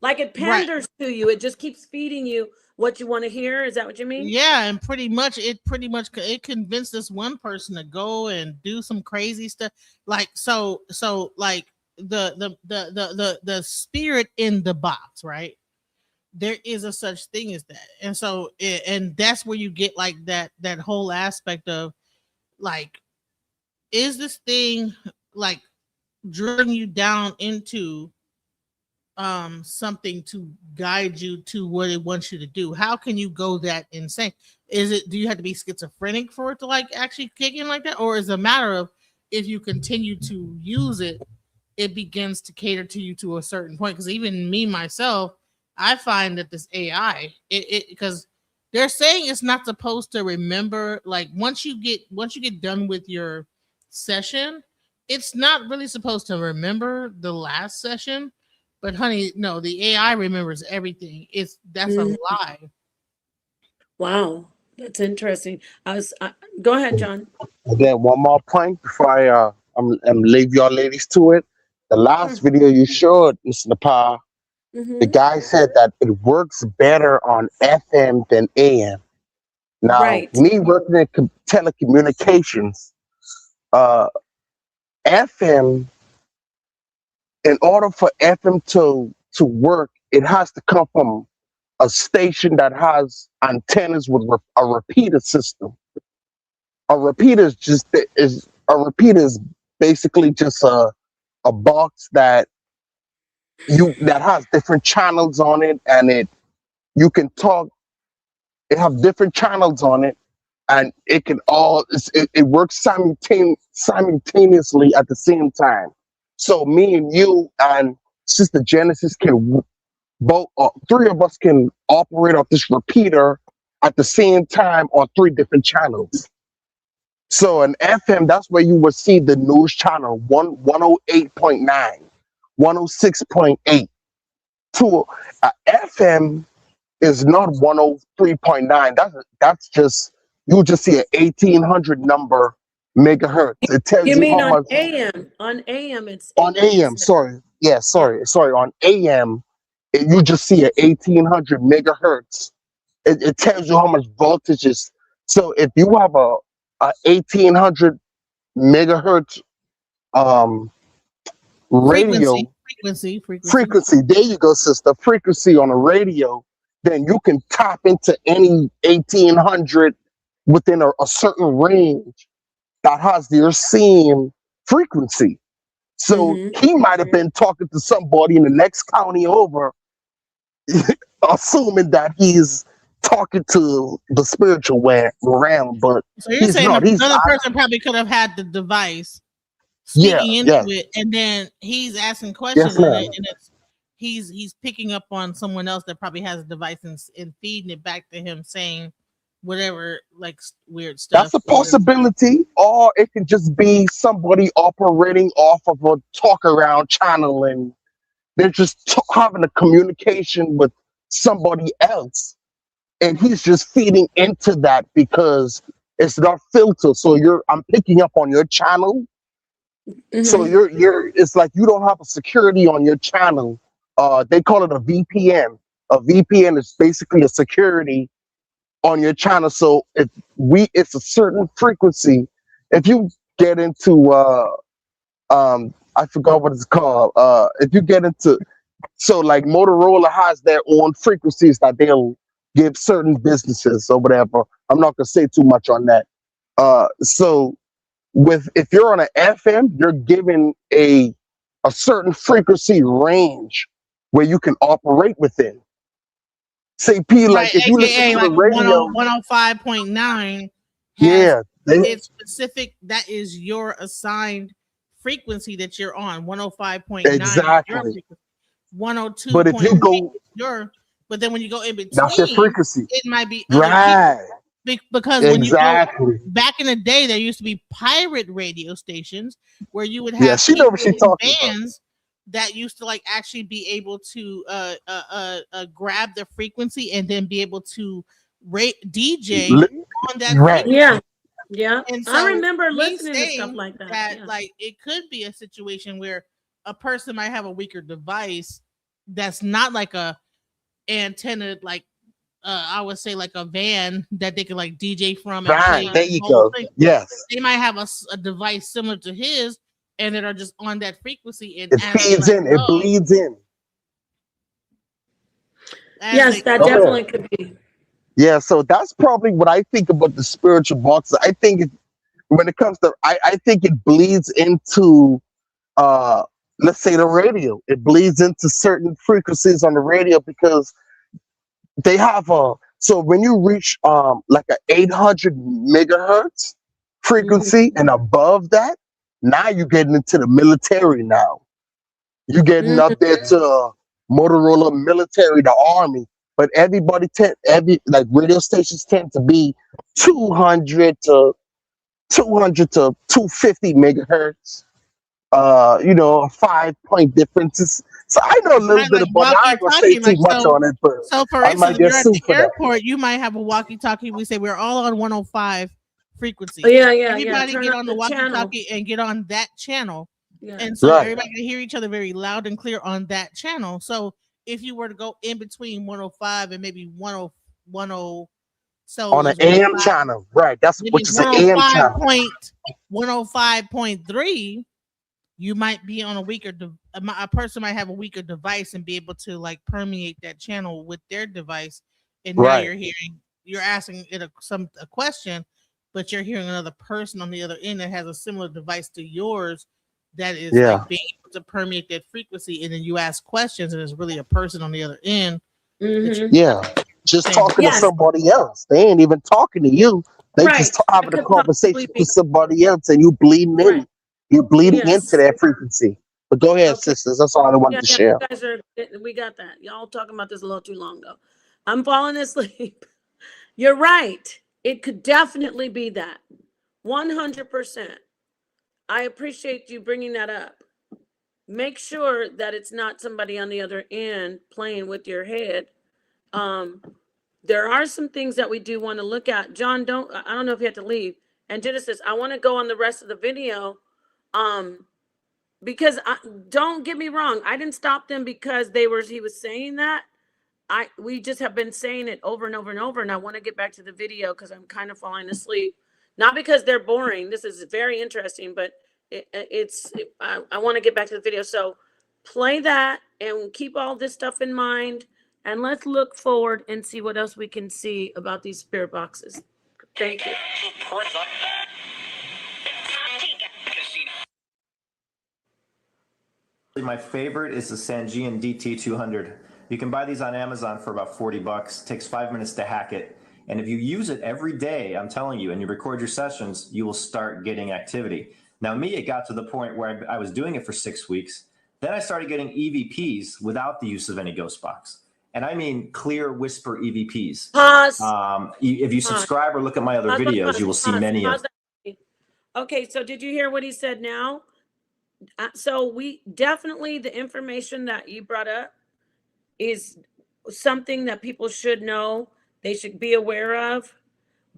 Like, it right. panders to you. It just keeps feeding you what you want to hear. Is that what you mean? Yeah, and it convinced this one person to go and do some crazy stuff. Like like the spirit in the box, right? There is a such thing as that. And so and that's where you get like that whole aspect of like, is this thing like drilling you down into something to guide you to what it wants you to do? How can you go that insane? Do you have to be schizophrenic for it to like actually kick in like that, or is it a matter of, if you continue to use it, it begins to cater to you to a certain point. Because even me myself, I find that this AI, it because they're saying it's not supposed to remember. Like once you get done with your session, it's not really supposed to remember the last session. But honey, no, the AI remembers everything. That's a Mhm. lie. Wow, that's interesting. Go ahead, John. And then one more point before I'm leave y'all ladies to it. The last Sure. video you showed, Mr. Nepal, the Hmm. guy said that it works better on FM than AM. Now, Right. me working in telecommunications, uh, FM, in order for FM to work, it has to come from a station that has antennas with a repeater system. A repeater is basically just a box that has different channels on it, and you can talk. It have different channels on it, and it works simultaneously at the same time. So me and you and Sister Genesis can both three of us can operate off this repeater at the same time on three different channels. So in FM, that's where you will see the news channel 108.9, 106.8. To FM is not 103.9. That's just you just see an 1800 number megahertz. It tells You you mean how on much AM? On AM, it's on AM. 8.7. Sorry, yeah, Yeah. sorry. On AM, you just see an 1800 megahertz. It tells you how much voltage is. So if you have a 1800 megahertz um radio frequency, there you go, sister, frequency on a radio, then you can tap into any 1800 within a certain range that has your same frequency. So Hmm. he might have been talking to somebody in the next county over, assuming that he's talking to the spiritual realm, but So you're he's saying not. He's another person probably could have had the device yeah, speaking into yeah, it, and then he's asking questions, yes, and, ma'am. he's picking up on someone else that probably has a device and feeding it back to him, saying whatever like weird stuff. That's a possibility, or it could just be somebody operating off of a talk around channel, and they're just having a communication with somebody else, and he's just feeding into that because it's not filtered. So I'm picking up on your channel. So Hmm. it's like you don't have a security on your channel. They call it a VPN. A VPN is basically a security on your channel. So it's a certain frequency. If you get into I forgot what it's called. If you get into so like Motorola has their own frequencies that they'll give certain businesses or whatever. I'm not gonna say too much on that. So if you're on an FM, you're given a certain frequency range where you can operate within. Say P, Right, like if you listen aka to like the radio, 105.9 has yeah, it's specific. That is your assigned frequency that you're on. 105.9 is your exactly. frequency. 102.8 But if you go, is your. But then when you go in that's your between, frequency, it might be other people. right? Because when you go Exactly. back in the day, there used to be pirate radio stations where you would Yeah, have she know what people she's in talking about. bands that used to like actually be able to grab the frequency and then be able to DJ Li- on that Right. frequency. Yeah. Yeah. And I so remember he's listening to stuff saying like that. that Yeah. like it could be a situation where a person might have a weaker device that's not like a antenna, like I would say like a van that they can like DJ from and play Right. There you the whole go. thing. Yes. They might have a device similar to his and that are just on that frequency, and It as they feeds like in. It go, bleeds in. as Yes, they that go, definitely could be. Yeah. So that's probably what I think about the spiritual box. I think when it comes to, I think it bleeds into, let's say the radio. It bleeds into certain frequencies on the radio because they have so when you reach like a 800 megahertz Hmm. frequency and above that, now you're getting into the military now. You getting up there to Motorola military, the army, but like radio stations tend to be 200 to 250 megahertz. You know, 5 point differences. So I know a little Right, bit like about it. I ain't gonna say walkie-talkie, too like much on it, but so for I might instance, if get you're at sued the for that. airport, you might have a walkie-talkie. We say we're all on 105 frequency. Oh, yeah. Everybody Turn get up on the the channel. walkie-talkie and get on that channel. Yeah. And so Right. everybody can hear each other very loud and clear on that channel. So if you were to go in between 105 and maybe 10, so On an there's AM channel, right? That's maybe which is an AM channel. 105.3, you might be on a person might have a weaker device and be able to like permeate that channel with their device. And now Right. you're asking it a question, but you're hearing another person on the other end that has a similar device to yours that is Yeah. like being able to permeate that frequency. And then you ask questions and there's really a person on the other end. Yeah. Just talking to Yes. somebody else. They ain't even talking to you. They Right. just having That a could possibly conversation be- with somebody else, and you bleeding in. Right. You're bleeding Yes. into that frequency. But go ahead, Okay. sisters. That's all I wanted to share. You guys we got that. Y'all talking about this a little too long though. I'm falling asleep. You're right. It could definitely be that. 100%. I appreciate you bringing that up. Make sure that it's not somebody on the other end playing with your head. There are some things that we do want to look at. John, I don't know if you have to leave. And Genesis, I want to go on the rest of the video. Because don't get me wrong, I didn't stop them because he was saying that. We just have been saying it over and over and over, and I want to get back to the video because I'm kind of falling asleep. Not because they're boring. This is very interesting, but I want to get back to the video. So play that and keep all this stuff in mind, and let's look forward and see what else we can see about these spirit boxes. Thank you. My favorite is the Sangean DT200. You can buy these on Amazon for about $40. Takes 5 minutes to hack it. And if you use it every day, I'm telling you, and you record your sessions, you will start getting activity. Now, me, it got to the point where I was doing it for 6 weeks. Then I started getting EVPs without the use of any ghost box. And I mean clear whisper EVPs. Pause. If you subscribe or look at my other videos, you will see many of them. Okay, so did you hear what he said now? So we definitely, the information that you brought up is something that people should know. They should be aware of.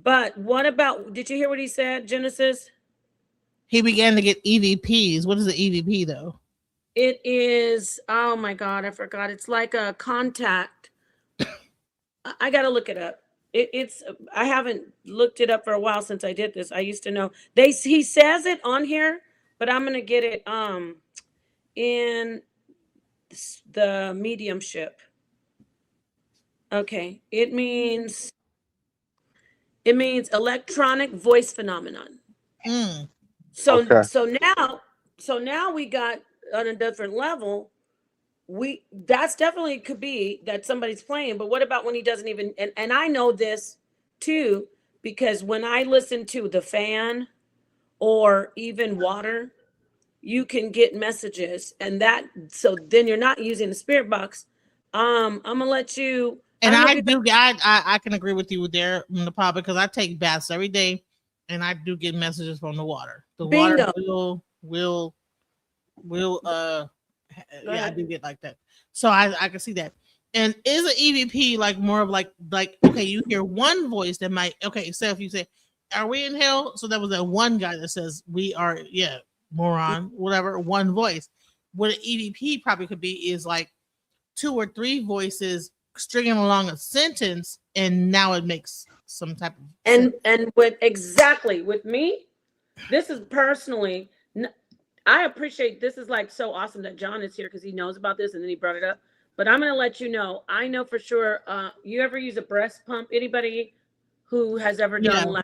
But what about, did you hear what he said, Genesis? He began to get EVPs. What is the EVP though? It is, oh my God, I forgot. It's like a contact. I got to look it up. I haven't looked it up for a while since I did this. I used to know. He says it on here, but I'm going to get it in the mediumship. Okay. It means electronic voice phenomenon. So now we got on a different level. That's definitely could be that somebody's playing, but what about when he doesn't even, and I know this too, because when I listen to the fan or even water, you can get messages, and so then you're not using the spirit box. I'm gonna let you. And I can agree with you there, Nepal, because I take baths every day, and I do get messages from the water. The Bingo. water will yeah, I do get like that. So I can see that. And is an EVP like more of like okay, you hear one voice that might so if you say, "Are we in hell?" So that was that one guy that says, "We are," moron, whatever, one voice. What an EVP probably could be is like 2 or 3 voices stringing along a sentence, and now it makes some type of and with me, this is personally, I appreciate, this is like so awesome that John is here because he knows about this and then he brought it up. But I'm gonna let you know, I know for sure. You ever use a breast pump? Anybody who has ever done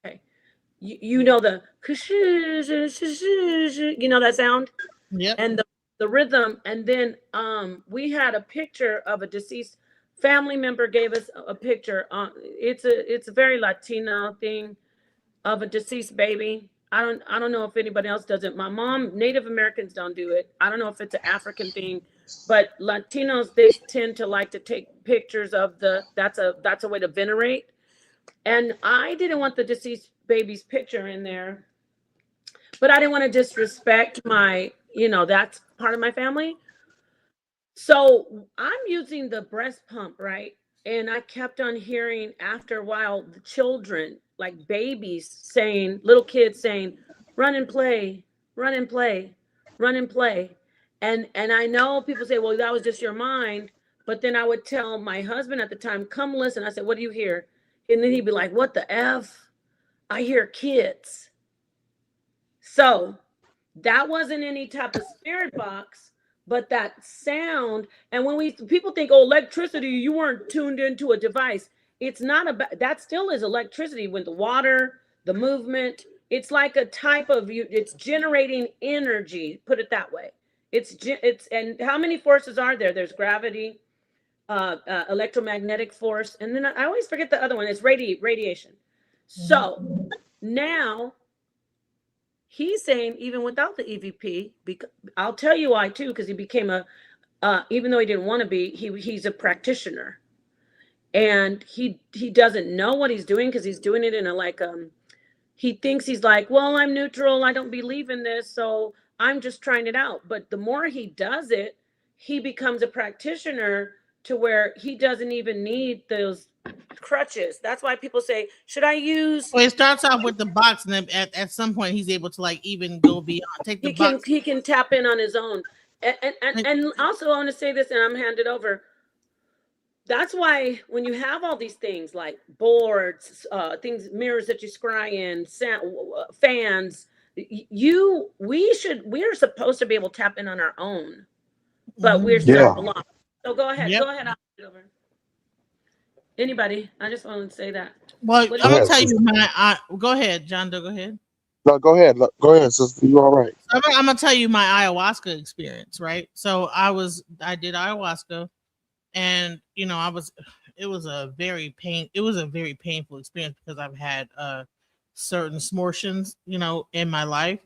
okay. You know the you know that sound? Yeah. And the rhythm, and then we had a picture of a deceased family member gave us a picture. It's a very Latino thing of a deceased baby, I don't know if anybody else does it. My mom, Native Americans don't do it. I don't know if it's an African thing, but Latinos, they tend to like to take pictures of that's a way to venerate. And I didn't want the deceased baby's picture in there, but I didn't want to disrespect my, that's part of my family. So I'm using the breast pump, right? And I kept on hearing after a while the children, like babies saying, little kids saying, run and play, run and play, run and play. And I know people say, well, that was just your mind. But then I would tell my husband at the time, come listen. I said, what do you hear? And then he'd be like, what the F? I hear kids. So that wasn't any type of spirit box, but that sound. And when people think, oh, electricity, you weren't tuned into a device. It's not about that. Still is electricity with the water, the movement. It's like a type of it's generating energy. Put it that way. It's and how many forces are there? There's gravity, electromagnetic force, and then I always forget the other one. It's radiation. So now he's saying even without the EVP, because I'll tell you why too, because he became even though he didn't want to be, he's a practitioner, and he doesn't know what he's doing because he's doing it in a he thinks he's like, well, I'm neutral, I don't believe in this, so I'm just trying it out. But the more he does it, he becomes a practitioner to where he doesn't even need those crutches. That's why people say, should I use? Well, it starts off with the box, and then at some point he's able to like even go beyond. Take the box. He can tap in on his own. And also I want to say this, and I'm handed over. That's why when you have all these things like boards, things, mirrors that you scry in, fans, we're supposed to be able to tap in on our own, but we're still blocked. So go ahead. Yep. Go ahead. I'll hand it over. Anybody? I just wanted to say that. Well, I'm gonna tell you my. Go ahead, John Doe. Go ahead. No, go ahead. Go ahead, sister. You all right? I'm gonna tell you my ayahuasca experience. Right. So I did ayahuasca, and it was a very painful experience because I've had certain smortions, in my life,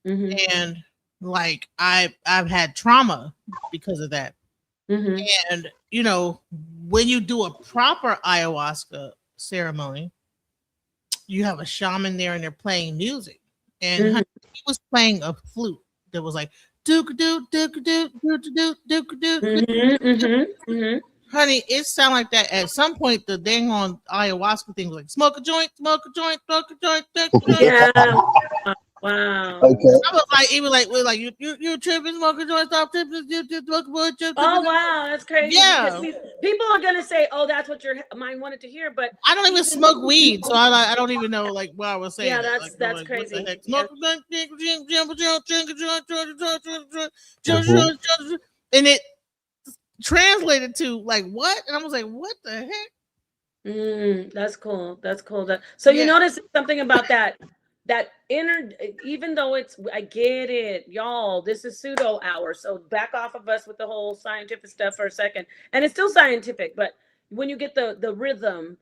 and like I've had trauma because of that. And when you do a proper ayahuasca ceremony, you have a shaman there and they're playing music, and he was playing a flute that was like dook dook dook dook dook dook dook dook. Honey, it sounded like that. At some point, the dang on ayahuasca thing was like smoke a joint, smoke a joint, smoke a joint, smoke a joint. Yeah. Wow. Okay. I was like, we're like, you tripping, smoking joint, stop tripping, Oh wow, that's crazy. Yeah. People are gonna say, oh, that's what your mind wanted to hear, but I don't even smoke weed, so I don't even know like what I was saying. Yeah, that's like, crazy. And it translated to like what? And I was like, what the heck? That's cool. That's cool. So you notice something about that inner, even though I get it, y'all, this is pseudo hour. So back off of us with the whole scientific stuff for a second. And it's still scientific, but when you get the rhythm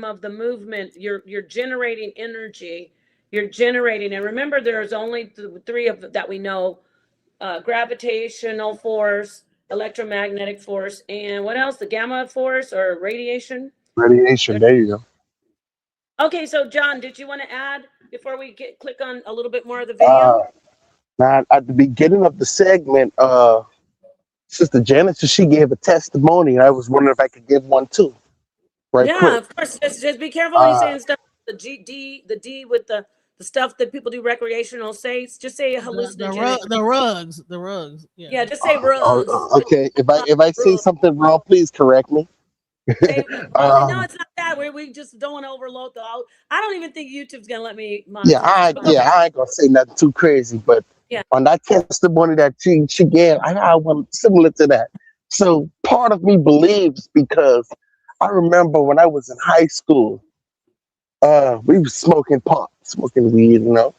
of the movement, you're generating energy, you're generating. And remember, there's only three of that we know, gravitational force, electromagnetic force, and what else? The gamma force or radiation? Radiation, there you go. Okay, so John, did you want to add before we click on a little bit more of the video? Now, at the beginning of the segment, Sister Janet, she gave a testimony, and I was wondering if I could give one too. Quick. Of course. Just be careful when you're saying stuff. The D with the stuff that people do recreational. Just say hallucinogenic. The rugs. Yeah, just say rugs. Okay, if I say something wrong, please correct me. No, it's not that. We just don't want to overload I don't even think YouTube's gonna let me. I ain't gonna say nothing too crazy, but on that testimony that she gave, I want similar to that. So part of me believes, because I remember when I was in high school, we were smoking pot, smoking weed, and me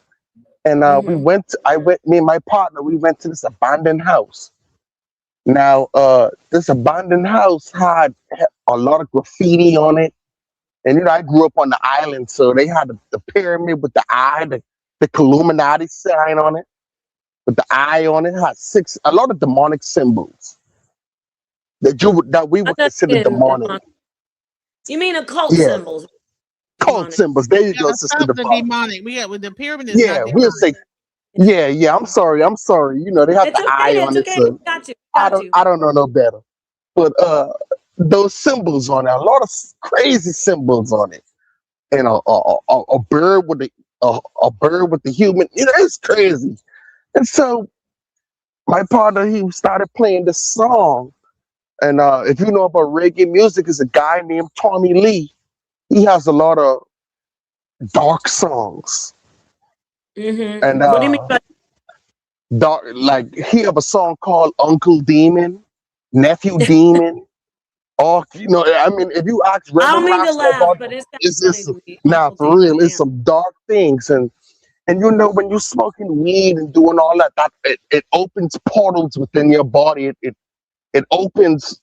and my partner, we went to this abandoned house. Now, this abandoned house had a lot of graffiti on it. And, I grew up on the island, so they had the pyramid with the eye, the the Illuminati sign on it, with the eye on it. It has a lot of demonic symbols that we I would thought consider demonic. you mean occult Yeah, symbols? cult Demonic. symbols. There you Yeah, go, the Sister stuff the DePaul. demonic. We got with the pyramid is Yeah, not we'll demonic. say. Yeah. I'm sorry. You know, they have It's the eye okay. on It's it, okay. so Got you. I Got you. don't know no better. But those symbols on it, a lot of crazy symbols on it, and a bird with a bird with the human. You know, it's crazy. And so my partner, he started playing this song. And if you know about reggae music, is a guy named Tommy Lee. He has a lot of dark songs. And What do you mean by dark, like he have a song called Uncle Demon, Nephew Demon. Or you know, I mean, if you ask I don't Reverend mean to Pastor laugh, about but it's it's funny to me. nah, Uncle for real, Demon, it's some dark things. And you know, when you're smoking weed and doing all that it opens portals within your body. It opens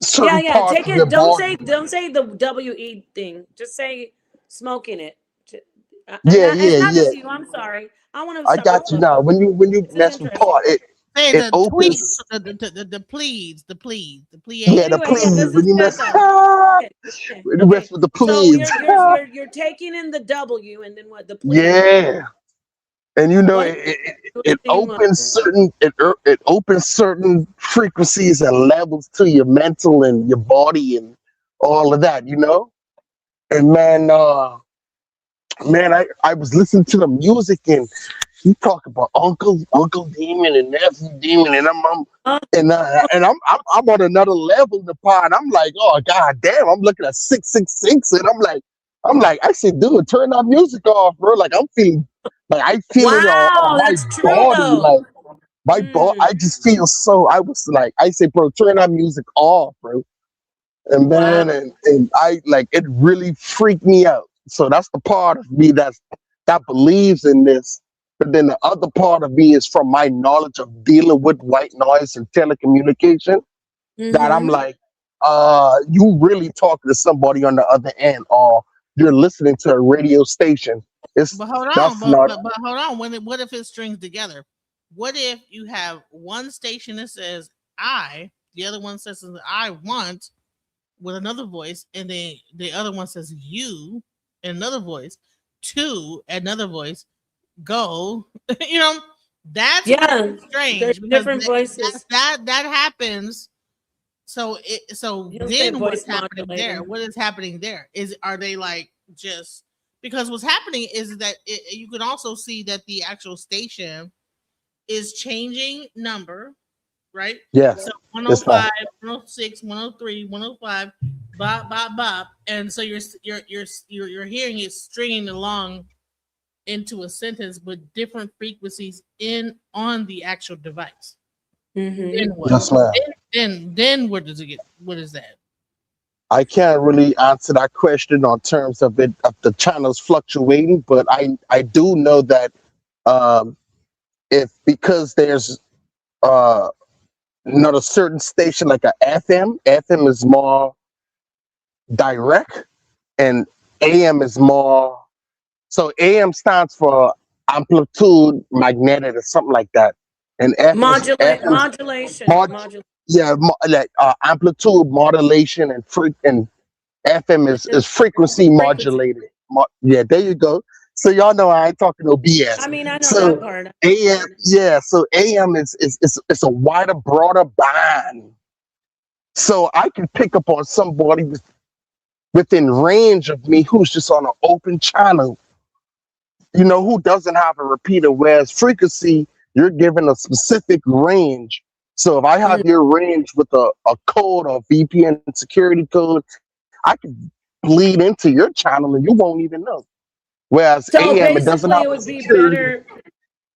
certain yeah. parts Take of your it. body. Don't say the WE thing. Just say smoking it. Yeah, It's yeah, not yeah. just you. I'm sorry. I want to I stop. got you now. When you This is mess with interesting. part, Say it the opens. tweets, the pleads, the Yeah, the Anyway, yeah, please. this When is you good mess, though. Okay. when you mess with the So please. you're taking in the W and then what? The please. Yeah, and you know What? it opens it opens certain frequencies and levels to your mental and your body and all of that. You know, and man, I was listening to the music and he talk about Uncle Demon and Nephew Demon, and I'm on another level in the pod. I'm like, oh god damn, I'm looking at 666, and I'm like, I said, dude, turn that music off, bro. Like I'm feeling, like I feel it on Wow, my that's true body, though. like my body. I just feel so. I was like, I said, bro, turn that music off, bro. And Wow. man, and I like it really freaked me out. So that's the part of me that believes in this. But then the other part of me is from my knowledge of dealing with white noise and telecommunication that I'm like, you really talking to somebody on the other end, or you're listening to a radio station. But hold on, That's not. but hold on. What if it strings together? What if you have one station that says I, the other one says I want with another voice, and then the other one says you in another voice, to another voice, go. You know, that's Yeah, strange there's because different voices. that happens. So You'll say then what's voice happening there? modulator. What is happening there? Are they like just because what's happening is that you can also see that the actual station is changing number, right? Yes, So it's not. 105, 106, 103, 105, bop, bop, bop. And so you're hearing it stringing along into a sentence with different frequencies on the actual device. Then what? Yes, ma'am. Then where does it get? What is that? I can't really answer that question on terms of the channels fluctuating, but I do know that if because there's not a certain station like a FM is more direct, and AM is more. So AM stands for amplitude magnetic or something like that, and Modulation. like amplitude modulation and FM is frequency modulated. Yeah, there you go. So y'all know I ain't talking no BS. I mean, I know So that part. AM, yeah. So AM is a wider, broader band. So I can pick up on somebody within range of me who's just on an open channel, you know, who doesn't have a repeater. Whereas frequency, you're given a specific range. So if I have your range with a code or VPN security code, I can bleed into your channel and you won't even know. Whereas So AM, it doesn't basically, have it a would be security. better.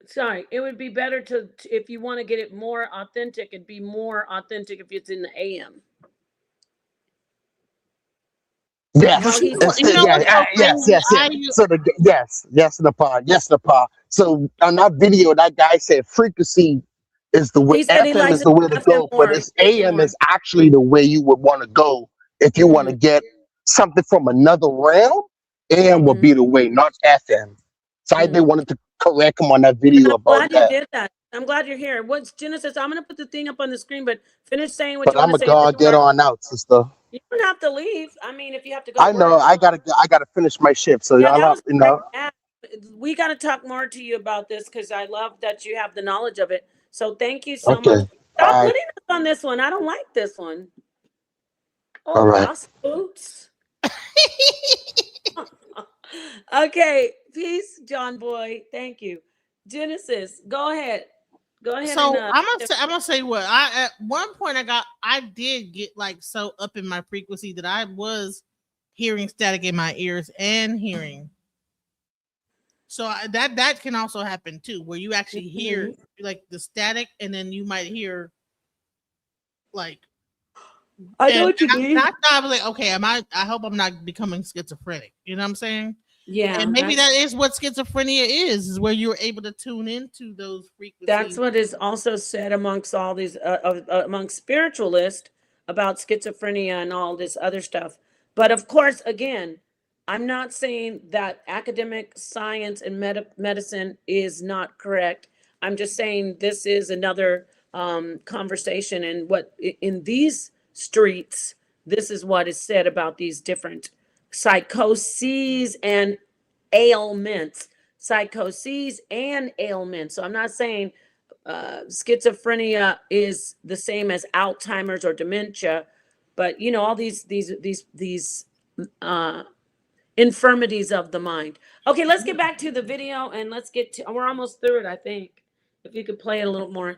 Sorry, it would be better to if you want to get it more authentic. It'd be more authentic if it's in the AM. Yes, How he's You know what's so yes. crazy? So yes, the part. So on that video, that guy said frequency is the way, he said he FM likes is the way to FM go, but more. it's AM is actually the way you would want to go if you want to get something from another realm. AM would be the way, not FM. So I didn't want to correct him on that And video I'm about glad you that. did that. I'm glad you're here. What's Genesis? I'm gonna put the thing up on the screen, but finish saying what But you want I'm to a say, and then go get on out, sister. you don't have to leave. I mean, if you have to go to I know work. I gotta finish my shift. So Yeah, y'all that have, was you great. know. We got to talk more to you about this because I love that you have the knowledge of it. So thank you so much. Okay. Stop All right. putting us on this one. I don't like this one. All Oh, right. lost boots. Okay, peace, John Boy. Thank you. Genesis, go ahead. Go ahead So and I'm gonna say what I at one point I did get like so up in my frequency that I was hearing static in my ears and hearing. So that can also happen too, where you actually hear like the static, and then you might hear like. I know what you mean. I was like, okay, I hope I'm not becoming schizophrenic. You know what I'm saying? Yeah, And maybe that is what schizophrenia is where you're able to tune into those frequencies. that's what is also said amongst all these amongst spiritualists about schizophrenia and all this other stuff. But of course, again, I'm not saying that academic science and medicine is not correct. I'm just saying this is another conversation, and what in these streets, this is what is said about these different psychoses and ailments. Psychoses and ailments. So I'm not saying schizophrenia is the same as Alzheimer's or dementia, but you know all these infirmities of the mind. Okay, let's get back to the video and let's get to. We're almost through it, I think. If you could play it a little more.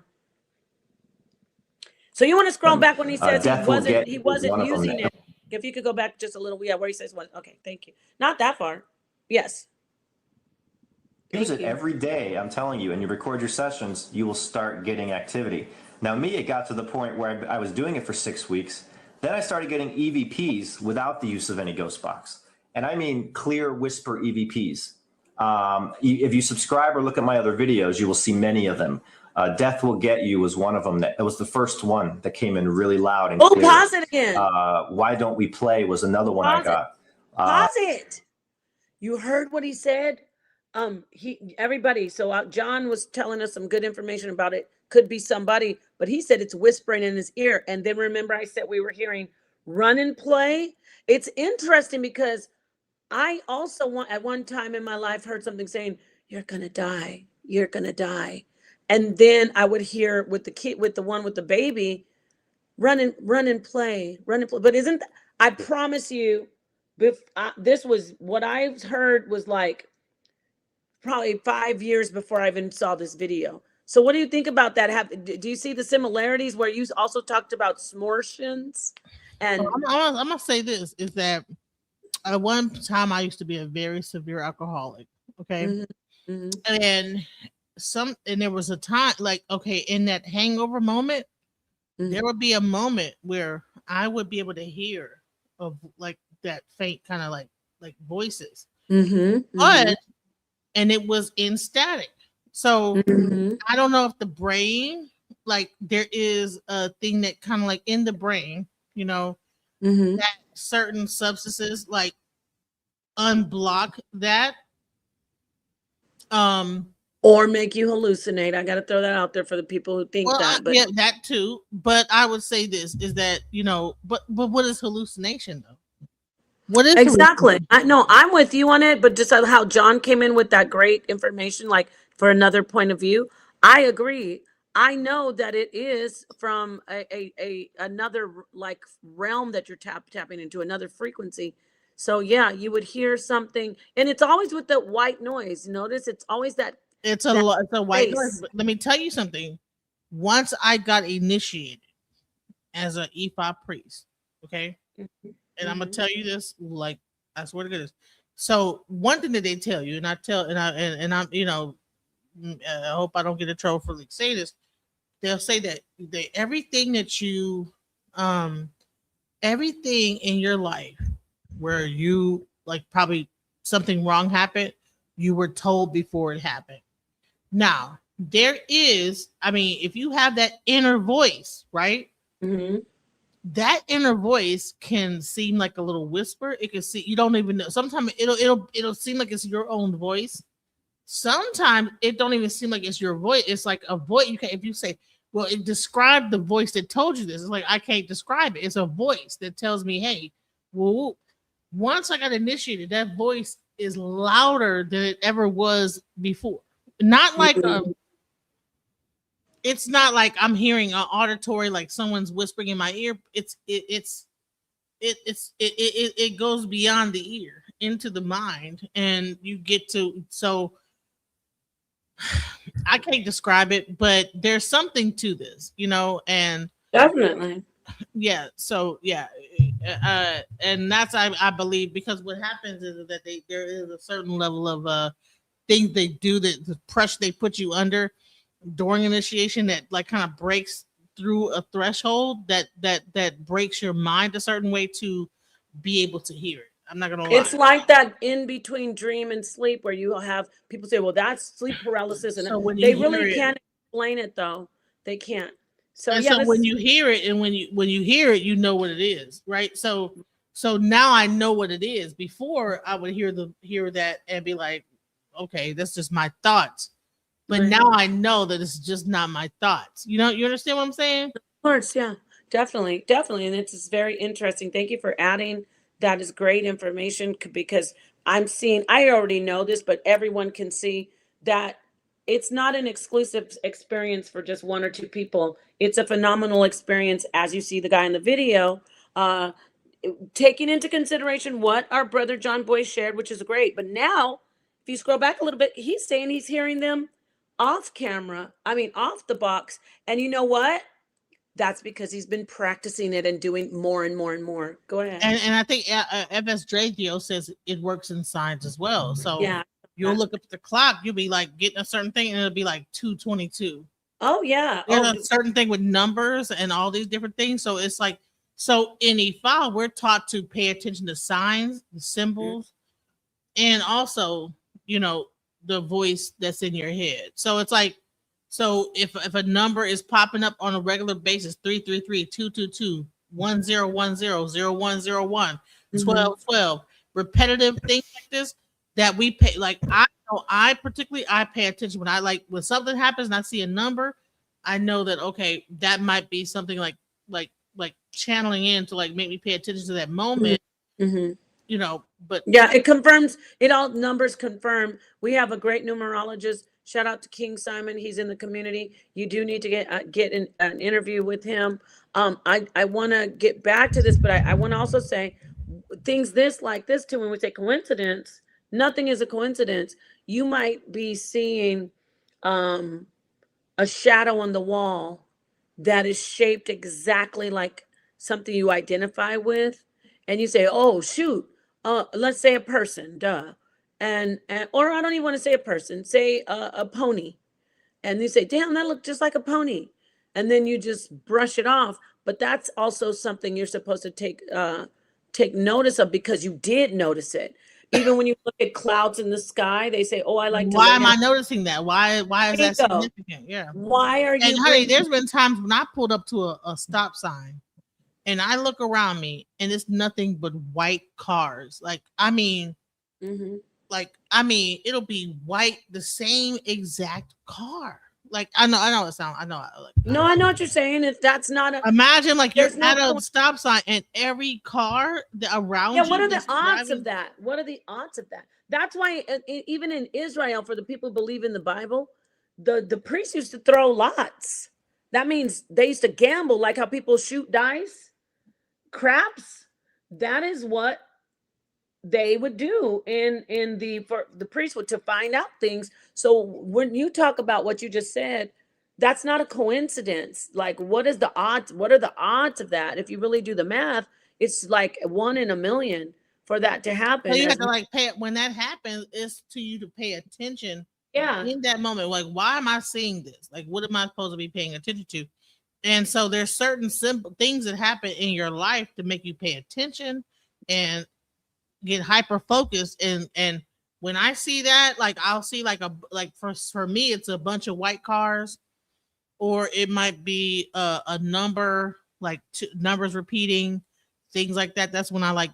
So you want to scroll back when he says Death will get he one wasn't of them. using it. If you could go back just a little, yeah, where he says what? Okay, thank you. Not that far. Yes. Use Thank it you. every day, I'm telling you, and you record your sessions, you will start getting activity. Now, me, it got to the point where I was doing it for 6 weeks. Then I started getting EVPs without the use of any ghost box. And I mean clear whisper EVPs. If you subscribe or look at my other videos, you will see many of them. Death Will Get You was one of them. It was the first one that came in really loud and clear. Pause it again. Why Don't We Play was another one I got. Pause it. You heard what he said? Everybody. So John was telling us some good information about it. Could be somebody, but he said it's whispering in his ear. And then remember, I said we were hearing Run and Play. It's interesting because I also at one time in my life heard something saying, "You're gonna die. You're gonna die," and then I would hear with the kid, with the one with the baby, run and play, run and play. But isn't I promise you, this was what I've heard was like probably 5 years before I even saw this video. So what do you think about that? Do you see the similarities where you also talked about smortions? And I'm gonna say this is that at one time I used to be a very severe alcoholic. Okay. And there was a time like, okay, in that hangover moment, there would be a moment where I would be able to hear of like that faint kind of like voices. But and it was in static. So I don't know if the brain, like there is a thing that kind of like in the brain, you know, that certain substances like unblock that. Or make you hallucinate. I got to throw that out there for the people who think that. But yeah, that too. But I would say this is that, you know, but what is hallucination though? What is exactly? I know I'm with you on it, but just how John came in with that great information, like for another point of view, I agree. I know that it is from another like realm that you're tapping into, another frequency. So yeah, you would hear something, and it's always with the white noise. Notice it's always that. It's a white noise. But let me tell you something. Once I got initiated as an EFA priest, okay, and I'm gonna tell you this, like I swear to goodness. So one thing that they tell you, and I'm, you know, I hope I don't get in trouble for like saying this. They'll say that everything that you, everything in your life where you like probably something wrong happened, you were told before it happened. Now there is, I mean, if you have that inner voice, right? That inner voice can seem like a little whisper. It can see, you don't even know. Sometimes it'll seem like it's your own voice, sometimes it don't even seem like it's your voice. It's like a voice. You can, if you say, well, it described the voice that told you this. It's like, I can't describe it. It's a voice that tells me, hey, well, once I got initiated, that voice is louder than it ever was before. Not like it's not like I'm hearing an auditory, like someone's whispering in my ear. It goes beyond the ear into the mind, and you get to, so I can't describe it, but there's something to this, and Definitely. yeah, so yeah, and that's I believe, because what happens is that there is a certain level of things they do, that the pressure they put you under during initiation, that like kind of breaks through a threshold that breaks your mind a certain way to be able to hear it. I'm not gonna lie. It's like that in between dream and sleep where you have people say, well, that's sleep paralysis. And So when they you really hear it, can't explain it though. They can't. So and yeah, so when you hear it, and when you hear it, you know what it is, right? So now I know what it is. Before, I would hear that and be like, okay, that's just my thoughts. But Right. now I know that it's just not my thoughts. You understand what I'm saying? Of course, yeah, definitely. And it's just very interesting. Thank you for adding. That is great information because I already know this, but everyone can see that it's not an exclusive experience for just one or two people. It's a phenomenal experience, as you see the guy in the video, uh, taking into consideration what our brother John Boy shared, which is great. But now, if you scroll back a little bit, he's saying he's hearing them off camera, off the box. And you know what? That's because he's been practicing it and doing more and more and more. Go ahead. And I think FS Dragio says it works in signs as well. So Yeah. you'll look up at the clock, you'll be like getting a certain thing, and it'll be like 2:22. Oh yeah. There's a certain thing with numbers and all these different things. So it's like, so in E5, we're taught to pay attention to signs, the symbols, and also, the voice that's in your head. So it's like, so if a number is popping up on a regular basis, 333, 222, 1010, 0101, 1212, repetitive things like this that we pay, like I know I pay attention when something happens and I see a number, I know that, okay, that might be something like channeling in to like make me pay attention to that moment. But yeah, it confirms it. All numbers confirm. We have a great numerologist. Shout out to King Simon. He's in the community. You do need to get an interview with him. I want to get back to this, but I want to also say things like this too. When we say coincidence, nothing is a coincidence. You might be seeing a shadow on the wall that is shaped exactly like something you identify with, and you say, "Oh shoot." Let's say a person, and or I don't even want to say a person, say a pony, and you say, damn, that looked just like a pony, and then you just brush it off. But that's also something you're supposed to take notice of, because you did notice it. Even when you look at clouds in the sky, they say, oh, I like to. Why am I noticing that? Why is that significant? Yeah. Why are you? And honey, there's been times when I pulled up to a stop sign, and I look around me, and it's nothing but white cars. It'll be white, the same exact car. Like I know it sounds. I know. No, I know what you're saying. That's not a. Imagine like you're at a stop sign, and every car around you. Yeah, what are the odds of that? What are the odds of that? That's why even in Israel, for the people who believe in the Bible, the priests used to throw lots. That means they used to gamble, like how people shoot dice. Craps, that is what they would do for the priest to find out things. So when you talk about what you just said, that's not a coincidence. Like, what is the odds? What are the odds of that? If you really do the math, it's like 1 in a million for that to happen. So you have to pay when that happens. It's to you to pay attention. Yeah. In that moment, like, why am I seeing this? Like, what am I supposed to be paying attention to? And so there's certain simple things that happen in your life to make you pay attention and get hyper focused. And when I see that, like I'll see for me, it's a bunch of white cars, or it might be a number, like numbers repeating, things like that. That's when I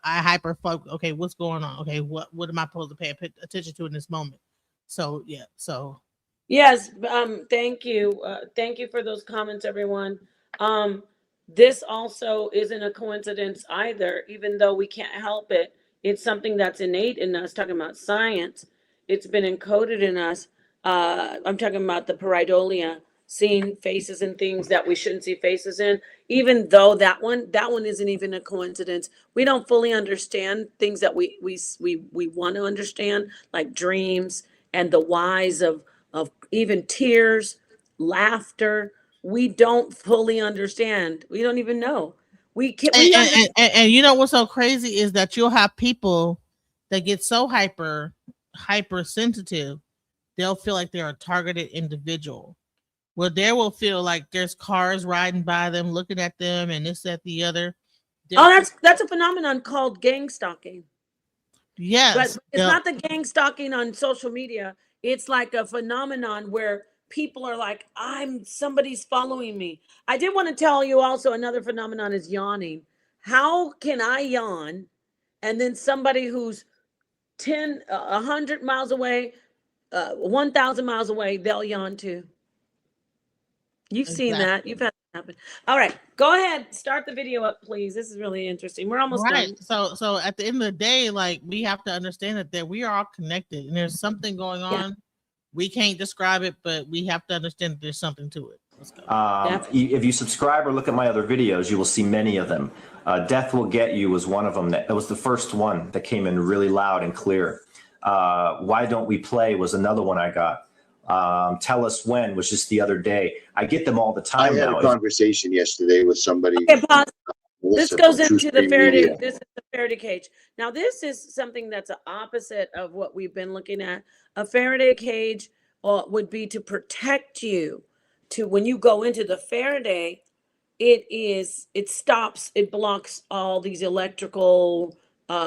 hyper focus. Okay, what's going on? Okay, what am I supposed to pay attention to in this moment? So yeah, so Yes, thank you. Thank you for those comments, everyone. This also isn't a coincidence either, even though we can't help it. It's something that's innate in us, talking about science. It's been encoded in us. I'm talking about the pareidolia, seeing faces and things that we shouldn't see faces in, even though that one isn't even a coincidence. We don't fully understand things that we want to understand, like dreams and the whys of even tears, laughter. We don't fully understand. We don't even know. We can't. We understand. and you know what's so crazy is that you'll have people that get so hypersensitive, they'll feel like they're a targeted individual. Where they will feel like there's cars riding by them, looking at them, and this, that, the other. Oh, that's a phenomenon called gang stalking. Yes, But it's not the gang stalking on social media. It's like a phenomenon where people are like, somebody's following me. I did want to tell you also another phenomenon is yawning. How can I yawn and then somebody who's 100 miles away, 1,000 miles away, they'll yawn too? You've seen that. You've had that happen. All right, go ahead. Start the video up, please. This is really interesting. We're almost done. So at the end of the day, like, we have to understand that we are all connected, and there's something going on. Yeah. We can't describe it, but we have to understand that there's something to it. Let's go. If you subscribe or look at my other videos, you will see many of them. Death Will Get You was one of them. That was the first one that came in really loud and clear. Why Don't We Play was another one I got. Tell Us When was just the other day. I get them all the time now. I had a conversation yesterday with somebody. Okay, pause. This goes from into the True Faraday. Media. This is the Faraday cage. Now, this is something that's the opposite of what we've been looking at. A Faraday cage would be to protect you. To when you go into the Faraday, it stops, it blocks all these electrical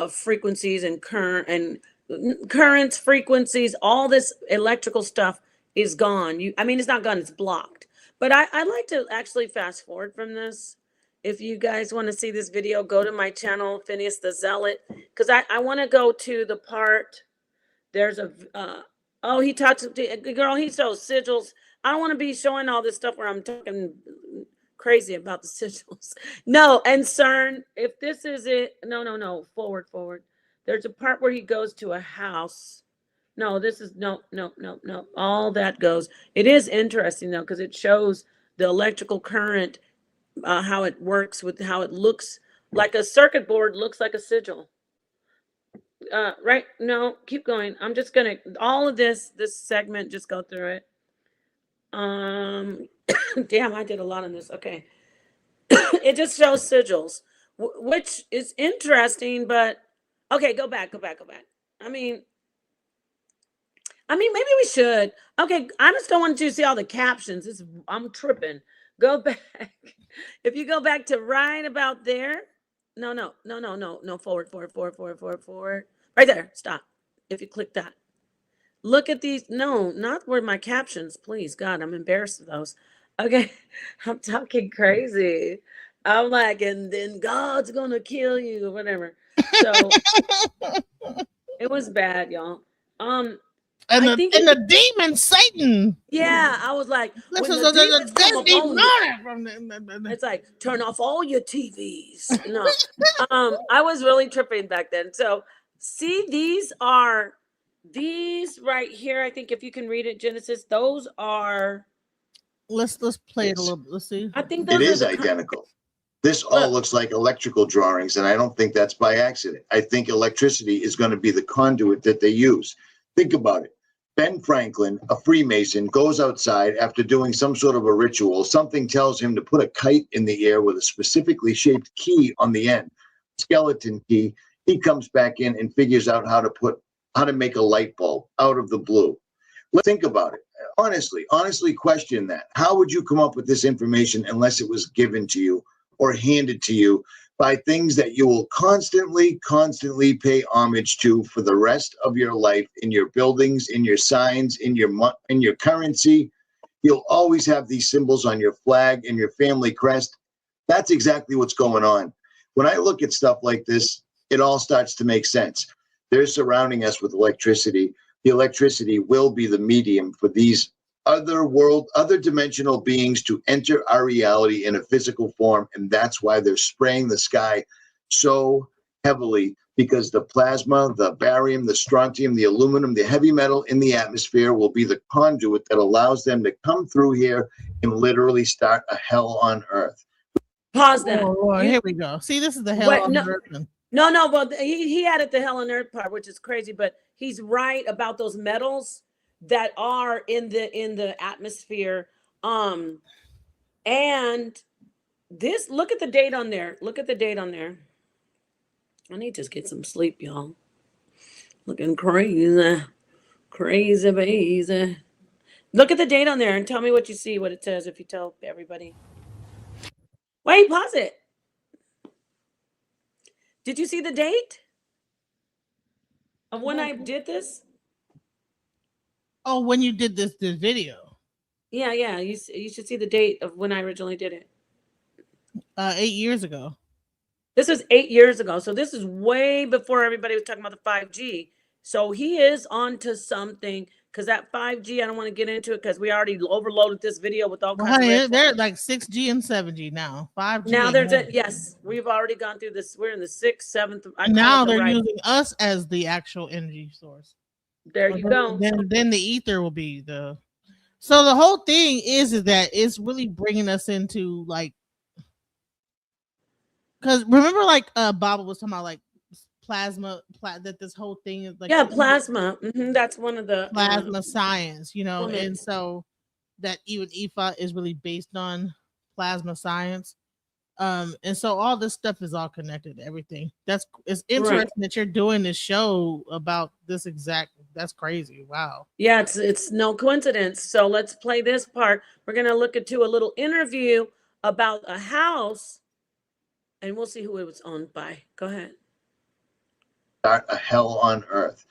frequencies and currents, frequencies. All this electrical stuff is gone. It's not gone, it's blocked. But I'd like to actually fast forward from this. If you guys want to see this video, go to my channel, Phineas the Zealot, because I want to go to the part. There's he talks to girl. He shows sigils. I don't want to be showing all this stuff where I'm talking crazy about the sigils. No, and CERN. If this is it, no. Forward. There's a part where he goes to a house. No, this is no. All that goes. It is interesting though, because it shows the electrical current, how it works with how it looks like a circuit board looks like a sigil. Right? No, keep going. I'm just gonna all of this segment, just go through it. Damn, I did a lot on this. Okay. It just shows sigils, which is interesting, but okay, go back. Maybe we should. Okay, I just don't want you to see all the captions. I'm tripping. Go back. If you go back to right about there. No. Forward. Right there. Stop. If you click that. Look at these. No, not where my captions. Please, God, I'm embarrassed of those. Okay, I'm talking crazy. I'm like, and then God's gonna kill you or whatever. So it was bad, y'all. And the demon Satan. Yeah, I was like, it's like turn off all your TVs. No, I was really tripping back then. So see, these right here. I think if you can read it, Genesis, those are. Let's play it a little bit. Let's see. I think it is identical. This all looks like electrical drawings, and I don't think that's by accident. I think electricity is going to be the conduit that they use. Think about it. Ben Franklin, a Freemason, goes outside after doing some sort of a ritual. Something tells him to put a kite in the air with a specifically shaped key on the end, skeleton key. He comes back in and figures out how to make a light bulb out of the blue. Let's think about it. Honestly question that. How would you come up with this information unless it was given to you or handed to you by things that you will constantly pay homage to for the rest of your life, in your buildings, in your signs, in your currency? You'll always have these symbols on your flag and your family crest. That's exactly what's going on. When I look at stuff like this, it all starts to make sense. They're surrounding us with electricity. the electricity will be the medium for these other dimensional beings to enter our reality in a physical form. And that's why they're spraying the sky so heavily, because the plasma, the barium, the strontium, the aluminum, the heavy metal in the atmosphere will be the conduit that allows them to come through here and literally start a hell on earth. Pause that. Oh, here we go. See, this is the hell on earth. No, but he added the hell on earth part, which is crazy, but he's right about those metals that are in the atmosphere. And this, look at the date on there. Look at the date on there. I need to get some sleep, y'all. Looking crazy. Crazy bazy. Look at the date on there and tell me what you see, what it says, if you tell everybody. Wait, pause it. Did you see the date of when I did this? Oh, when you did this video. Yeah. You should see the date of when I originally did it. 8 years ago. This was 8 years ago. So this is way before everybody was talking about the 5G. So he is onto something, because that 5G, I don't want to get into it because we already overloaded this video with all kinds of. They're like 6G and 7G now. 5G. Now yes, we've already gone through this. We're in the 6th, 7th. Now they're using us as the actual energy source. There you go. Then the ether will be the. So the whole thing is that it's really bringing us into like. Because remember, like Baba was talking about like plasma, that this whole thing is like plasma. That's one of the plasma science, and so that even IFA is really based on plasma science. And so all this stuff is all connected to everything. It's interesting that you're doing this show about this exact. That's crazy. Wow. Yeah, it's no coincidence. So let's play this part. We're gonna look into a little interview about a house, and we'll see who it was owned by. Go ahead. Start a hell on earth.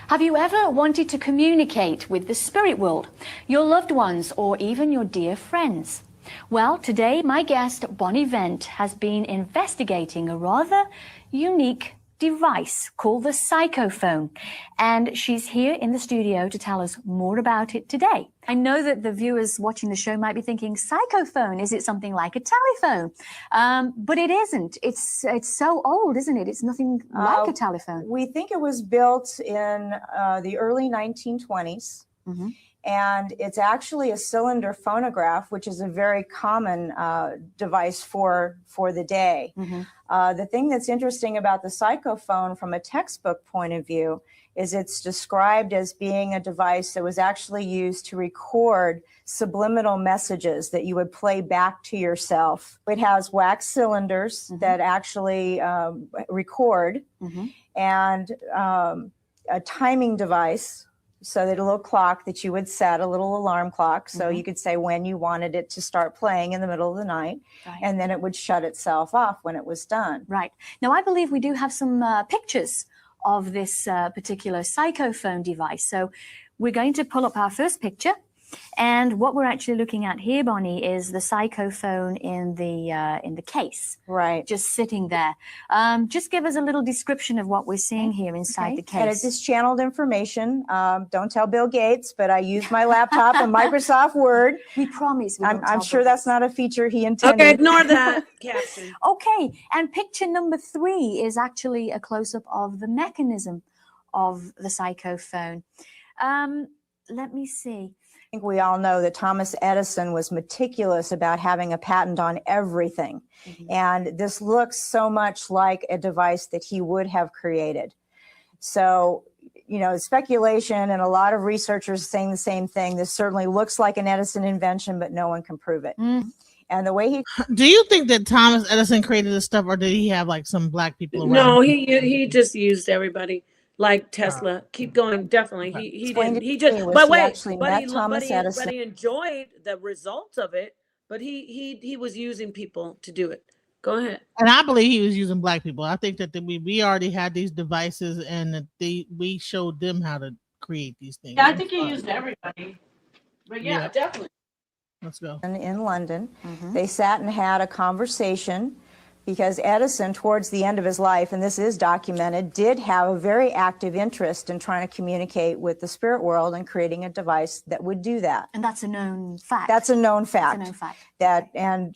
Have you ever wanted to communicate with the spirit world, your loved ones, or even your dear friends? Well, today my guest, Bonnie Vent, has been investigating a rather unique device called the psychophone, and she's here in the studio to tell us more about it today. I know that the viewers watching the show might be thinking, psychophone, is it something like a telephone? But it isn't. It's so old, isn't it? It's nothing like a telephone. We think it was built in the early 1920s. Mm-hmm. And it's actually a cylinder phonograph, which is a very common device for the day. Mm-hmm. The thing that's interesting about the psychophone from a textbook point of view is it's described as being a device that was actually used to record subliminal messages that you would play back to yourself. It has wax cylinders Mm-hmm. that actually record, Mm-hmm. and a timing device. So that a little clock that you would set, a little alarm clock. So Mm-hmm. you could say when you wanted it to start playing in the middle of the night, Right. and then it would shut itself off when it was done. Right. Now, I believe we do have some pictures of this particular psychophone device. So we're going to pull up our first picture. And what we're actually looking at here, Bonnie, is the psychophone in the case. Right. Just sitting there. Just give us a little description of what we're seeing here inside the case. And it's just channeled information. Don't tell Bill Gates, but I use my laptop and Microsoft Word. We promise. I'm sure that's not a feature he intended. Okay, ignore that, Captain. Okay, and picture number 3 is actually a close-up of the mechanism of the psychophone. Let me see. I think we all know that Thomas Edison was meticulous about having a patent on everything. Mm-hmm. And this looks so much like a device that he would have created. So, speculation, and a lot of researchers saying the same thing. This certainly looks like an Edison invention, but no one can prove it. Mm. And the way he... Do you think that Thomas Edison created this stuff, or did he have like some black people around? No, he just used everybody. Like Tesla, keep going. Definitely, he didn't. He just. But wait, but he enjoyed the results of it. But he was using people to do it. Go ahead. And I believe he was using black people. I think that we already had these devices, and that we showed them how to create these things. Yeah, I think he used everybody. But yeah, definitely. Let's go. In London, Mm-hmm. they sat and had a conversation because Edison, towards the end of his life, and this is documented, did have a very active interest in trying to communicate with the spirit world and creating a device that would do that. And that's a known fact. That's a known fact. That's a known fact. That, and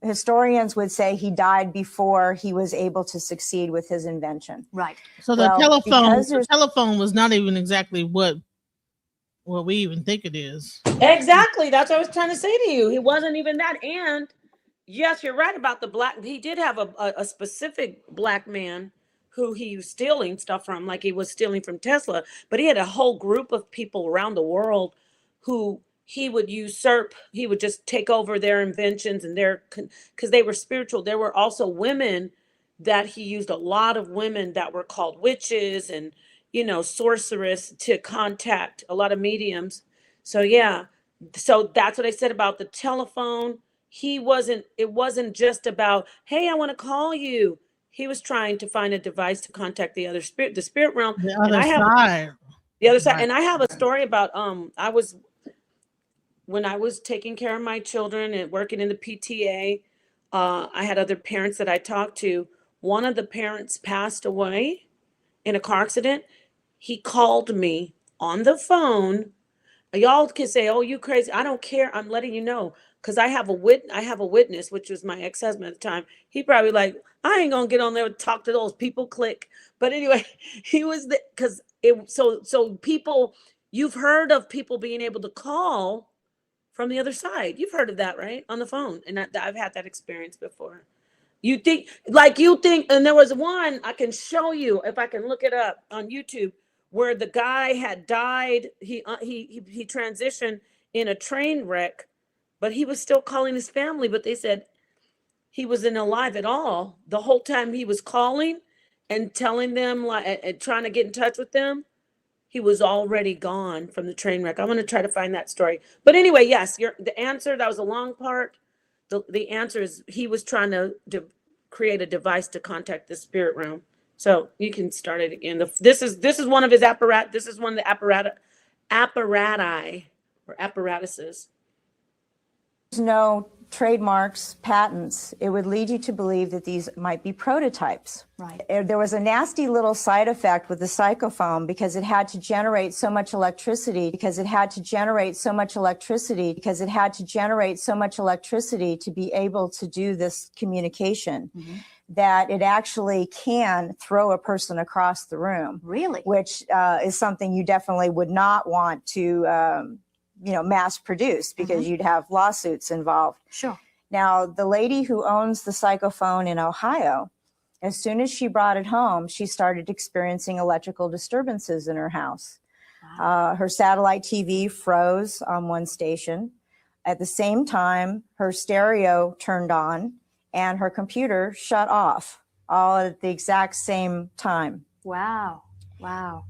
historians would say he died before he was able to succeed with his invention. Right. So the Well, telephone was not even exactly what we even think it is. Exactly. That's what I was trying to say to you. He wasn't even that. And yes, you're right about the black. He did have a specific black man who he was stealing stuff from, like he was stealing from Tesla. But he had a whole group of people around the world who he would usurp. He would just take over their inventions and because they were spiritual. There were also women that he used, a lot of women that were called witches and, sorceress, to contact a lot of mediums. So yeah, so that's what I said about the telephone. It wasn't just about, hey, I want to call you. He was trying to find a device to contact the spirit realm. The other side. The other side. Right. And I have a story about, when I was taking care of my children and working in the PTA, I had other parents that I talked to. One of the parents passed away in a car accident. He called me on the phone. Y'all can say, "Oh, you crazy." I don't care. I'm letting you know because I have a witness, which was my ex-husband at the time. He probably like, I ain't gonna get on there and talk to those people. Click. But anyway, he was because so people. You've heard of people being able to call from the other side. You've heard of that, right? On the phone. And I've had that experience before. You think, and there was one, I can show you if I can look it up on YouTube, where the guy had died. He transitioned in a train wreck, but he was still calling his family, but they said he wasn't alive at all. The whole time he was calling and telling them, and trying to get in touch with them, he was already gone from the train wreck. I'm going to try to find that story. But anyway, yes, the answer, that was a long part. The answer is he was trying to create a device to contact the spirit realm. So you can start it again. This is one of his apparatus. This is one of the apparatuses. There's no trademarks, patents. It would lead you to believe that these might be prototypes. Right. There was a nasty little side effect with the psychophone because it had to generate so much electricity to be able to do this communication. Mm-hmm. That it actually can throw a person across the room. Really? Which is something you definitely would not want to mass produce because you'd have lawsuits involved. Sure. Now, the lady who owns the psychophone in Ohio, as soon as she brought it home, she started experiencing electrical disturbances in her house. Wow. Her satellite TV froze on one station. At the same time, her stereo turned on and her computer shut off, all at the exact same time. Wow. Wow.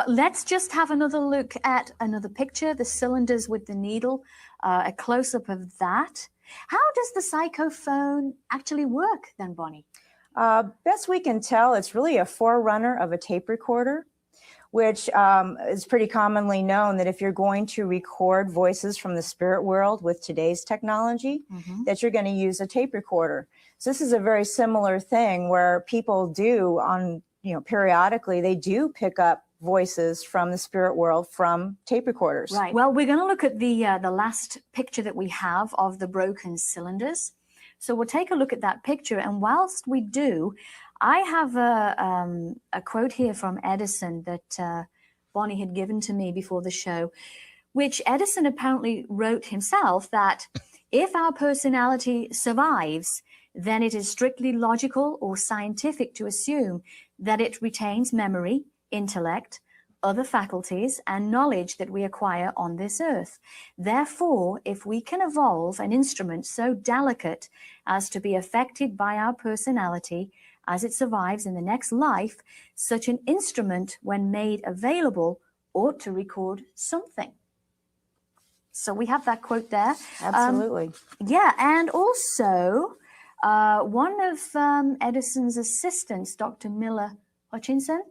Let's just have another look at another picture, the cylinders with the needle, a close-up of that. How does the psychophone actually work then, Bonnie? Best we can tell, it's really a forerunner of a tape recorder, which is pretty commonly known that if you're going to record voices from the spirit world with today's technology, that you're going to use a tape recorder. So this is a very similar thing where people do periodically, they do pick up voices from the spirit world from tape recorders. Right. Well, we're going to look at the last picture that we have of the broken cylinders. So we'll take a look at that picture. And whilst we do, I have a quote here from Edison that Bonnie had given to me before the show, which Edison apparently wrote himself, that if our personality survives, then it is strictly logical or scientific to assume that it retains memory, intellect, other faculties, and knowledge that we acquire on this earth. Therefore, if we can evolve an instrument so delicate as to be affected by our personality as it survives in the next life, such an instrument, when made available, ought to record something. So we have that quote there. Absolutely. Yeah, and also one of Edison's assistants, Dr. Miller Hutchinson,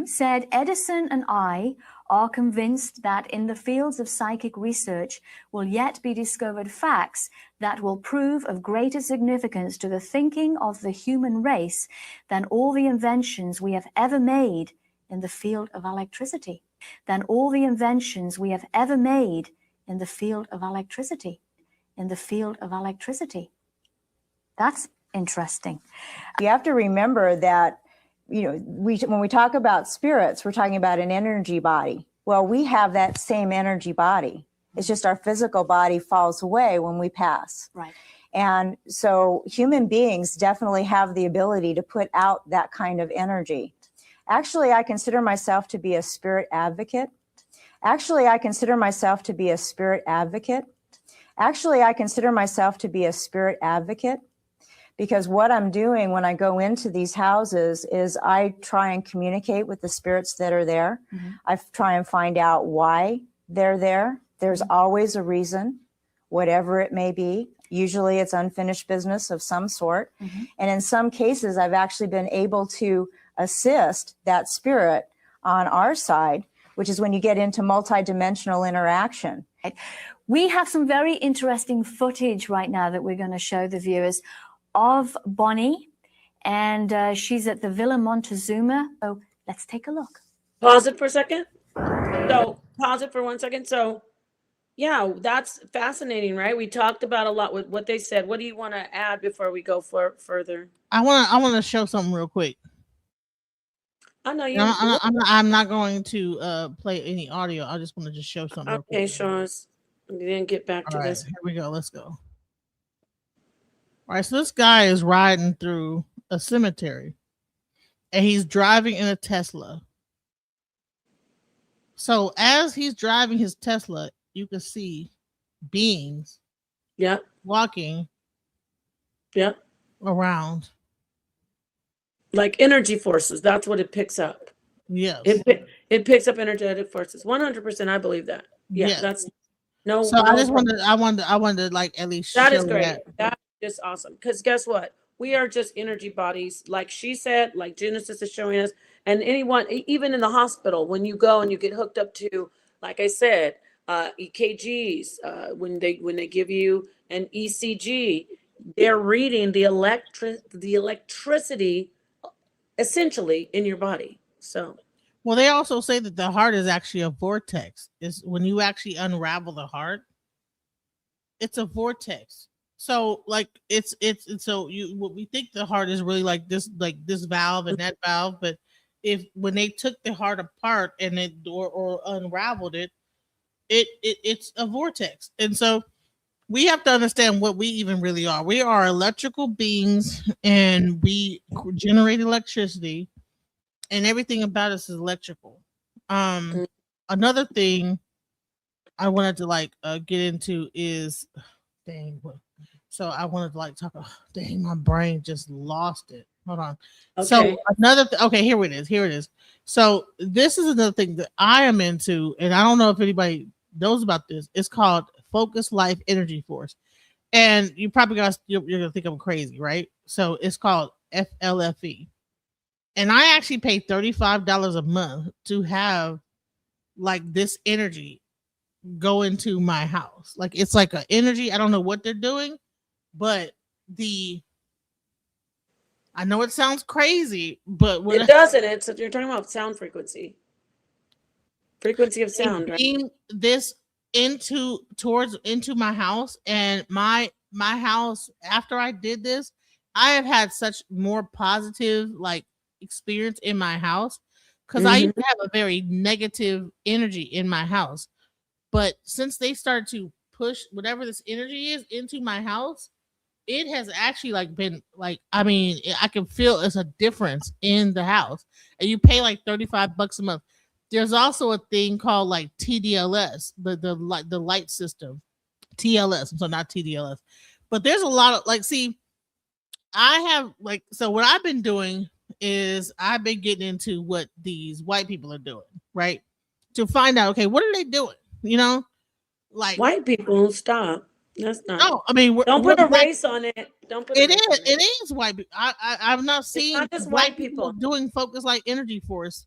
said, Edison and I are convinced that in the fields of psychic research will yet be discovered facts that will prove of greater significance to the thinking of the human race than all the inventions we have ever made in the field of electricity. Than all the inventions we have ever made in the field of electricity. In the field of electricity. That's interesting. You have to remember that, you know, when we talk about spirits, we're talking about an energy body. Well, we have that same energy body. It's just our physical body falls away when we pass. Right. And so human beings definitely have the ability to put out that kind of energy. Actually, I consider myself to be a spirit advocate. Actually, I consider myself to be a spirit advocate. Actually, I consider myself to be a spirit advocate. Because what I'm doing when I go into these houses is I try and communicate with the spirits that are there. Mm-hmm. I try and find out why they're there. There's always a reason, whatever it may be. Usually it's unfinished business of some sort. Mm-hmm. And in some cases, I've actually been able to assist that spirit on our side, which is when you get into multidimensional interaction. We have some very interesting footage right now that we're going to show the viewers of Bonnie, and she's at the Villa Montezuma. So let's take a look. Pause it for a second. So pause it for 1 second. So yeah, that's fascinating, right? We talked about a lot with what they said. What do you want to add before we go further? I want to show something real quick. I know you. I'm not going to play any audio. I just want to just show something. Okay, show us. We didn't get back to this. Here we go. Let's go. All right, so this guy is riding through a cemetery, and he's driving in a Tesla. So as he's driving his Tesla, you can see beings, walking, around, like energy forces. That's what it picks up. Yes, it picks up energetic forces. 100%, I believe that. Yeah, yes. that's no. So I just wanted, I wanted like at least that show is great. that. That's just awesome. Because guess what? We are just energy bodies, like she said, like Genesis is showing us, and anyone, even in the hospital, when you go and you get hooked up to, like I said, EKGs, when they give you an ECG, they're reading the electricity essentially in your body. So, well, they also say that the heart is actually a vortex. Is when you actually unravel the heart, it's a vortex. So like it's so what we think the heart is really like this valve and that valve, but when they took the heart apart and it or unraveled it, it's a vortex. And so we have to understand what we even really are. We are electrical beings, and we generate electricity, and everything about us is electrical. Another thing I wanted to get into is so I wanted to talk about, my brain just lost it. Hold on. Okay. So another okay, here it is. So this is another thing that I am into, and I don't know if anybody knows about this. It's called Focus Life Energy Force. And you probably you're gonna think I'm crazy, right? So it's called SPlRlT. And I actually pay $35 a month to have this energy go into my house. It's like an energy. I don't know what they're doing, but I know it sounds crazy, but it doesn't. You're talking about sound frequency of sound, right? This into my house, and my house. After I did this, I have had such more positive experience in my house, because I used to have a very negative energy in my house. But since they started to push whatever this energy is into my house, it has actually been I can feel it's a difference in the house. And you pay $35 a month. There's also a thing called TDLS, the light system. TLS, so not TDLS. But there's a lot of I have so what I've been doing is I've been getting into what these white people are doing, right? To find out, okay, what are they doing? White people, stop. That's not. No, I mean, don't put a race on it. Don't put. It is white people. I've not seen not just white people doing Focus Light Energy Force.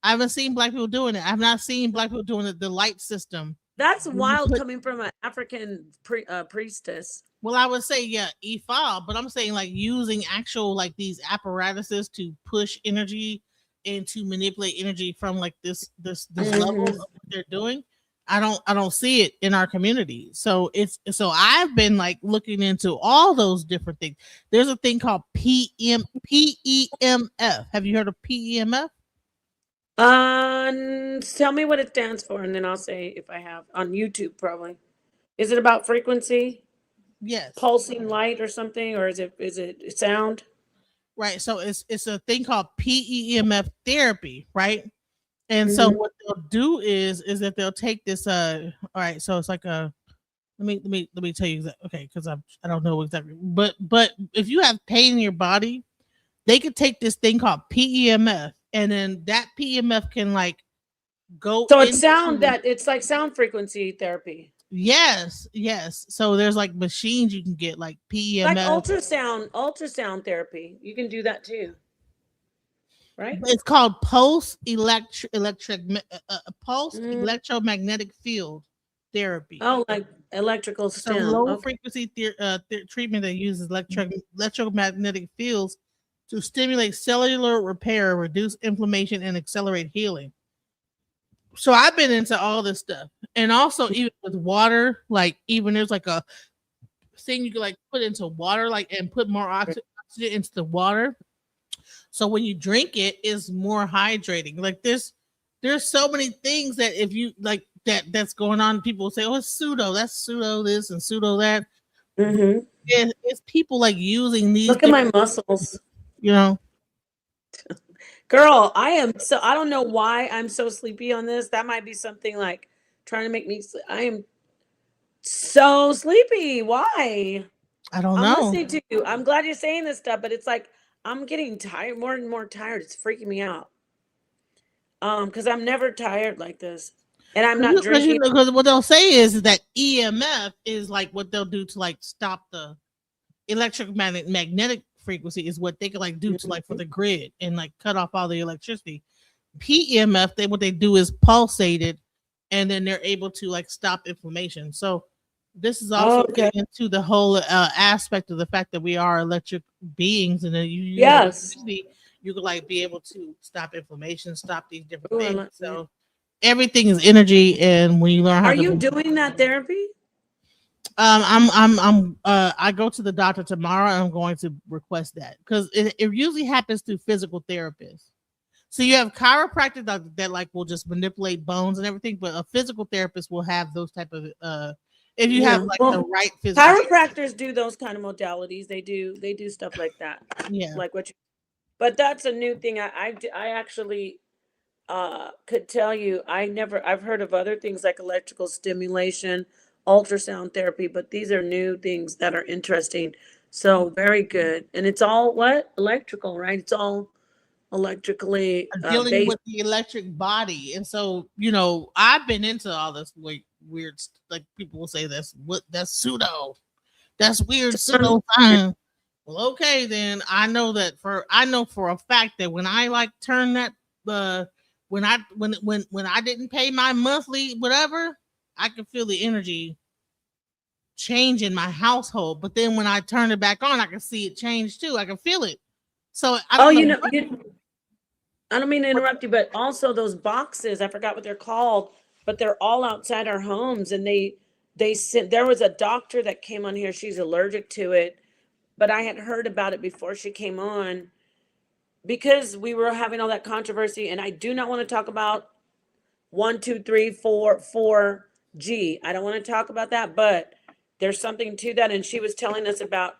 I haven't seen black people doing it. I've not seen black people doing the light system. That's When you wild put- coming from an African priestess. Well, I would say yeah, Ifa, but I'm saying like using actual like these apparatuses to push energy and to manipulate energy from like this level of what they're doing. I don't see it in our community. So I've been like looking into all those different things. There's a thing called PEMF. Have you heard of PEMF? Tell me what it stands for, and then I'll say if I have on YouTube. Probably. Is it about frequency, Yes. pulsing light, or something, or is it sound? Right. So it's a thing called PEMF therapy, right? And so what they'll do is that they'll take this all right, so it's like a let me tell you that, okay, because I don't know exactly, but if you have pain in your body, they could take this thing called PEMF, and then that PEMF can like go. So it's like sound frequency therapy. Yes. So there's like machines you can get like PEMF, like ultrasound therapy. You can do that too, right? It's called pulse electromagnetic field therapy. Oh, like electrical So stim. low Okay. frequency treatment that uses electromagnetic fields to stimulate cellular repair, reduce inflammation, and accelerate healing. So I've been into all this stuff, and also even with water, like even there's like a thing you can like put into water, like and put more oxygen into the water. So when you drink it, it's more hydrating. Like there's so many things that if you like that's going on, people will say, "Oh, it's pseudo. That's pseudo this and pseudo that." And it's people like using these. Look at my muscles. You know, girl, I don't know why I'm so sleepy on this. That might be something like trying to make me. I am so sleepy. Why? I don't I'm know. listening to you. I'm glad you're saying this stuff, but it's like I'm getting tired, more and more tired. It's freaking me out. Because I'm never tired like this, and I'm not drinking. Because what they'll say is that EMF is like what they'll do to like stop the magnetic frequency is what they can like do to like for the grid and like cut off all the electricity. PEMF, what they do is pulsate it, and then they're able to like stop inflammation. So this is also getting into the whole aspect of the fact that we are electric beings, and then you could like be able to stop inflammation, stop these different things. So everything is energy, and when you learn how are you doing that therapy? I go to the doctor tomorrow, and I'm going to request that because it usually happens through physical therapists. So you have chiropractic that like will just manipulate bones and everything, but a physical therapist will have those type of if you have like the right physical chiropractors do those kind of modalities. They do stuff like that. Yeah, like what you. But that's a new thing. I actually could tell you. I've heard of other things like electrical stimulation, ultrasound therapy, but these are new things that are interesting. So very good. And it's all electrical, right? It's all electrically dealing based. with the electric body. And so, I've been into all this weird, like people will say that's pseudo, that's weird pseudo science. Well, okay, then I know for a fact that when I like turn that when I didn't pay my monthly whatever, I can feel the energy change in my household. But then when I turn it back on, I can see it change too. I can feel it. So I don't mean to interrupt you, but also those boxes, I forgot what they're called, but they're all outside our homes, and they sent. There was a doctor that came on here. She's allergic to it, but I had heard about it before she came on because we were having all that controversy, and I do not want to talk about 1, 2, 3, 4, 4G. I don't want to talk about that, but there's something to that. And she was telling us about,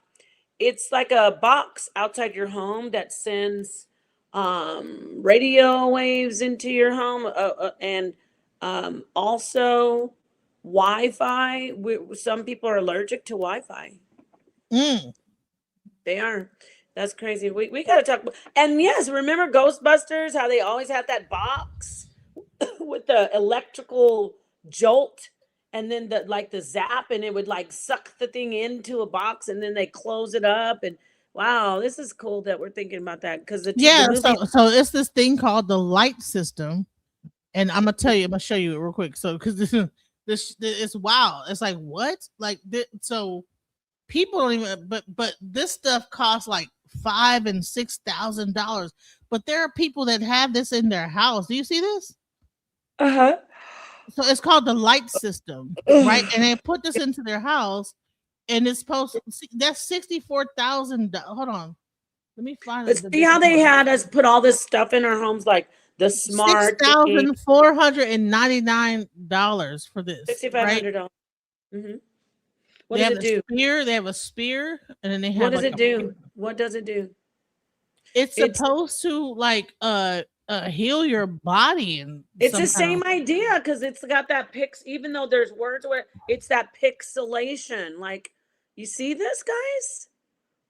it's like a box outside your home that sends radio waves into your home, and also Wi-Fi. Some people are allergic to Wi-Fi. They are. That's crazy. We got to talk about, and yes, remember Ghostbusters, how they always had that box with the electrical jolt, and then the zap, and it would like suck the thing into a box, and then they close it up. And Wow, this is cool that we're thinking about that because the Yeah, movie. so it's this thing called the light system, and I'm gonna show you it real quick. So because this it's wow, it's like what? Like so people don't even but this stuff costs like $5,000 and $6,000. But there are people that have this in their house. Do you see this? Uh-huh. So it's called the light system, right? And they put this into their house, and it's supposed that's $64,000. Hold on. Let me find it. See how they had us put all this stuff in our homes, like the smart $6,499 for this. $6,500. Right? Mm-hmm. What does it do? They have a spear, and then they have. What does it do? What does it do? It's supposed to heal your body, and it's the same idea because it's got that even though there's words where it's that pixelation. Like, you see this, guys?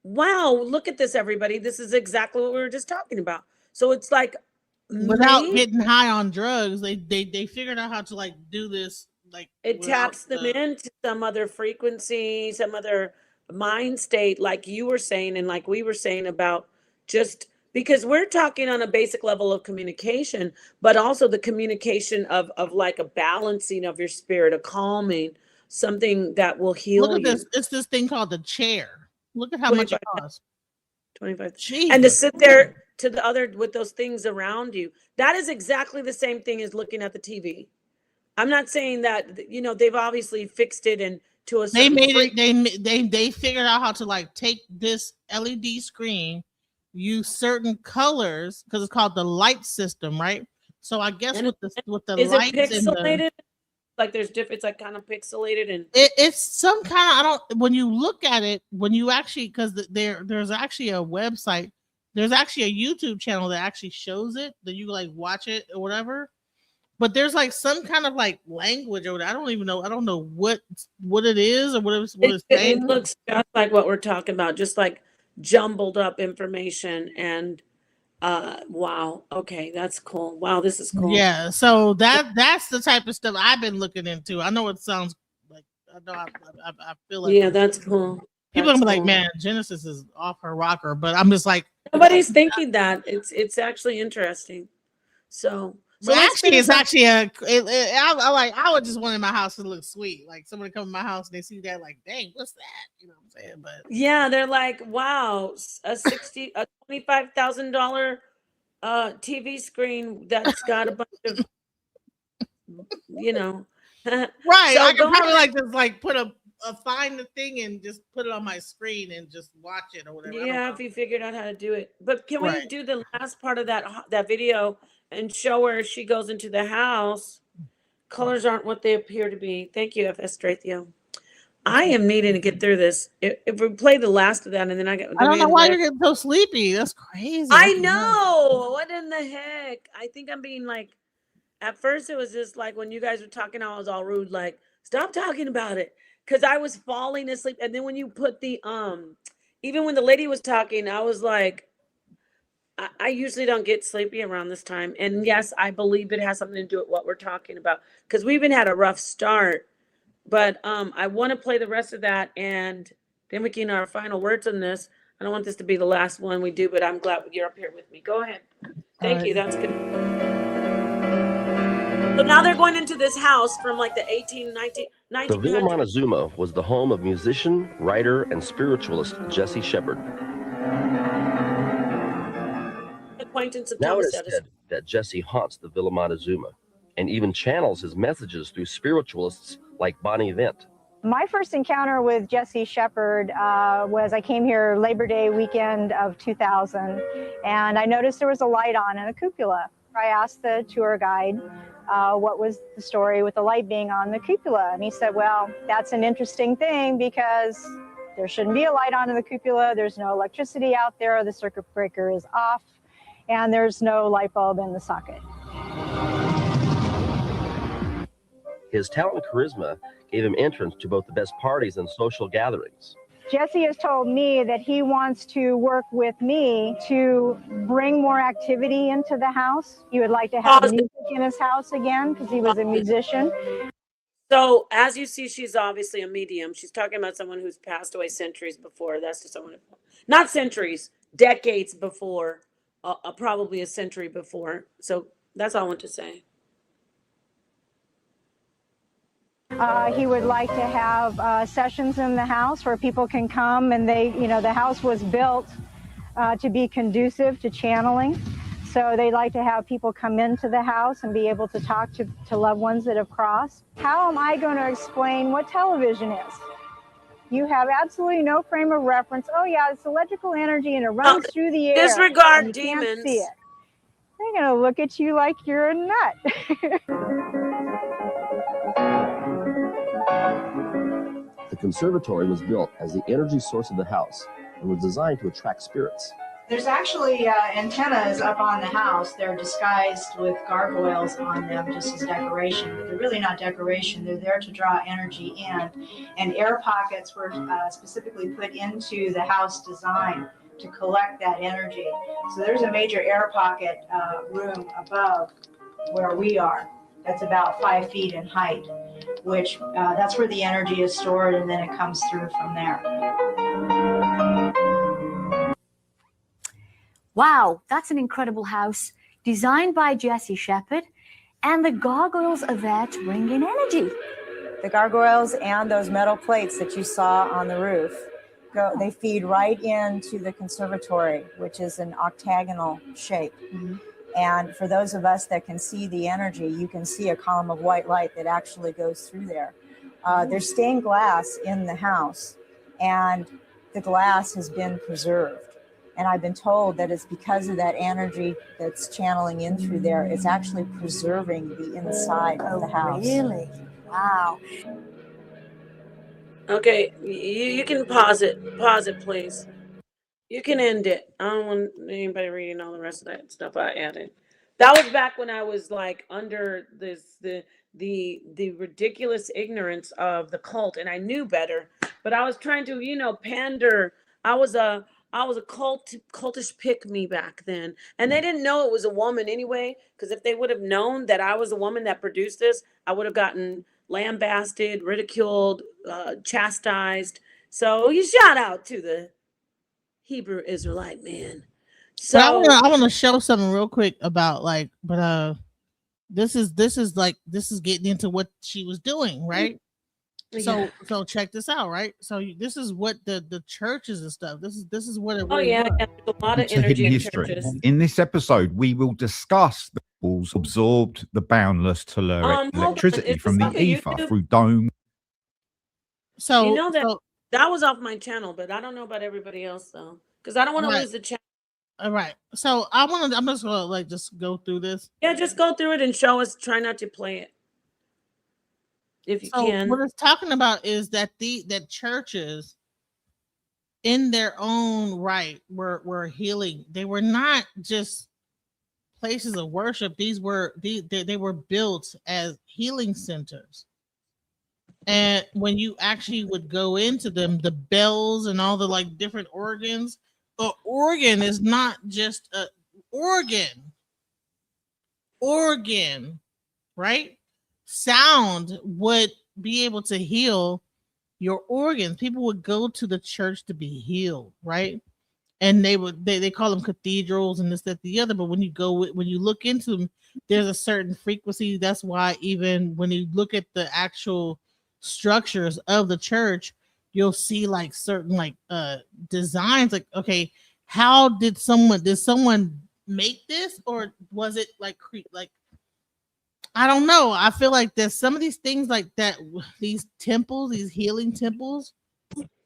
Wow, look at this, everybody. This is exactly what we were just talking about. So it's like without getting high on drugs, they figured out how to like do this. Like it taps them into some other frequency, some other mind state, like you were saying, and like we were saying about just because we're talking on a basic level of communication, but also the communication of like a balancing of your spirit, a calming, something that will heal you. Look at this. It's this thing called the chair. Look at how much it costs. 25. And to sit there to the other with those things around you. That is exactly the same thing as looking at the TV. I'm not saying that, they've obviously fixed it and to a certain they figured out how to like take this LED screen, use certain colors because it's called the light system, right? So I guess with the is lights it pixelated? Like there's different, it's like kind of pixelated and it's some kind of when you look at it, when you actually because there's actually a website, there's actually a YouTube channel that actually shows it that you like watch it or whatever. But there's like some kind of like language or I don't even know. I don't know what it is or what it's saying. It looks just like what we're talking about, just like jumbled up information and wow. Okay, that's cool. Wow, this is cool. Yeah, so that's the type of stuff I've been looking into. I know it sounds like I feel like that's cool. People are gonna be like, man, Genesis is off her rocker, but I'm just like nobody's thinking that. It's actually interesting. So actually, it's actually I would just want in my house to look sweet. Like somebody come to my house and they see that, like, dang, what's that? You know what I'm saying? But yeah, they're like, wow, a $25,000 TV screen that's got a bunch of, right. So I could probably like just like put find the thing and just put it on my screen and just watch it or whatever. Yeah, if you figured out how to do it. But can we do the last part of that video and show her she goes into the house? Colors aren't what they appear to be. Thank you, FS Strathio. I am needing to get through this. If we play the last of that and then I don't know why you're getting so sleepy. That's crazy. I know. What in the heck? I think I'm being like, at first it was just like when you guys were talking, I was all rude, like, stop talking about it. Because I was falling asleep. And then when you put the, even when the lady was talking, I was like, I usually don't get sleepy around this time. And yes, I believe it has something to do with what we're talking about. Because we've even had a rough start. But I want to play the rest of that. And then we can our final words on this. I don't want this to be the last one we do, but I'm glad you're up here with me. Go ahead. Thank you. That's good. So now they're going into this house from like the 19. The Villa Montezuma was the home of musician, writer, and spiritualist Jesse Shepard. Acquaintance of now Thomas it is said that Jesse haunts the Villa Montezuma and even channels his messages through spiritualists like Bonnie Vent. My first encounter with Jesse Shepard was I came here Labor Day weekend of 2000, and I noticed there was a light on in the cupola. I asked the tour guide what was the story with the light being on the cupola, and he said, well, that's an interesting thing because there shouldn't be a light on in the cupola. There's no electricity out there. The circuit breaker is off, and there's no light bulb in the socket. His talent and charisma gave him entrance to both the best parties and social gatherings. Jesse has told me that he wants to work with me to bring more activity into the house. He would like to have music in his house again because he was a musician. So as you see, she's obviously a medium. She's talking about someone who's passed away centuries before. That's just someone, not centuries, decades before, probably a century before. So that's all I want to say. He would like to have sessions in the house where people can come, and the house was built to be conducive to channeling. So they like to have people come into the house and be able to talk to loved ones that have crossed. How am I going to explain what television is? You have absolutely no frame of reference. Oh yeah, it's electrical energy and it runs through the air. Disregard and you demons. can't see it. They're going to look at you like you're a nut. The conservatory was built as the energy source of the house and was designed to attract spirits. There's actually antennas up on the house. They're disguised with gargoyles on them just as decoration, but they're really not decoration. They're there to draw energy in. And air pockets were specifically put into the house design to collect that energy. So there's a major air pocket room above where we are. That's about 5 feet in height, which that's where the energy is stored, and then it comes through from there. Wow, that's an incredible house designed by Jesse Shepherd, and the gargoyles are there to bring in energy. The gargoyles and those metal plates that you saw on the roof, they feed right into the conservatory, which is an octagonal shape. Mm-hmm. And for those of us that can see the energy, you can see a column of white light that actually goes through there. There's stained glass in the house, and the glass has been preserved. And I've been told that it's because of that energy that's channeling in through there, it's actually preserving the inside of the house. Really? Wow. Okay, you can pause it. Pause it, please. You can end it. I don't want anybody reading all the rest of that stuff I added. That was back when I was like under the ridiculous ignorance of the cult, and I knew better, but I was trying to, pander. I was a cultish pick me back then, and they didn't know it was a woman anyway. Because if they would have known that I was a woman that produced this, I would have gotten lambasted, ridiculed, chastised. So you shout out to the Hebrew Israelite man. So I want to show something real quick about this is getting into what she was doing, right? Yeah. So check this out, right? So this is what the churches and stuff. This is what it. Oh really yeah, was. yeah, there's a lot of To energy hidden in history. churches. In this episode, we will discuss the walls absorbed the boundless telluric Hold on, electricity is from this the on ether YouTube? through dome. So You know that was off my channel, but I don't know about everybody else though, because I don't want to lose the channel. All right. So I'm just gonna just go through this. Yeah, just go through it and show us. Try not to play it if you can. What it's talking about is that that churches, in their own right, were healing. They were not just places of worship. They were built as healing centers. And when you actually would go into them, the bells and all the different organs, an organ is not just a organ, right? Sound would be able to heal your organs. People would go to the church to be healed, right? And they call them cathedrals and this, that, the other. But when you look into them, there's a certain frequency. That's why even when you look at the actual structures of the church, you'll see certain designs. Okay, how did someone make this, or was it I don't know. I feel like there's some of these things like that. These temples, these healing temples,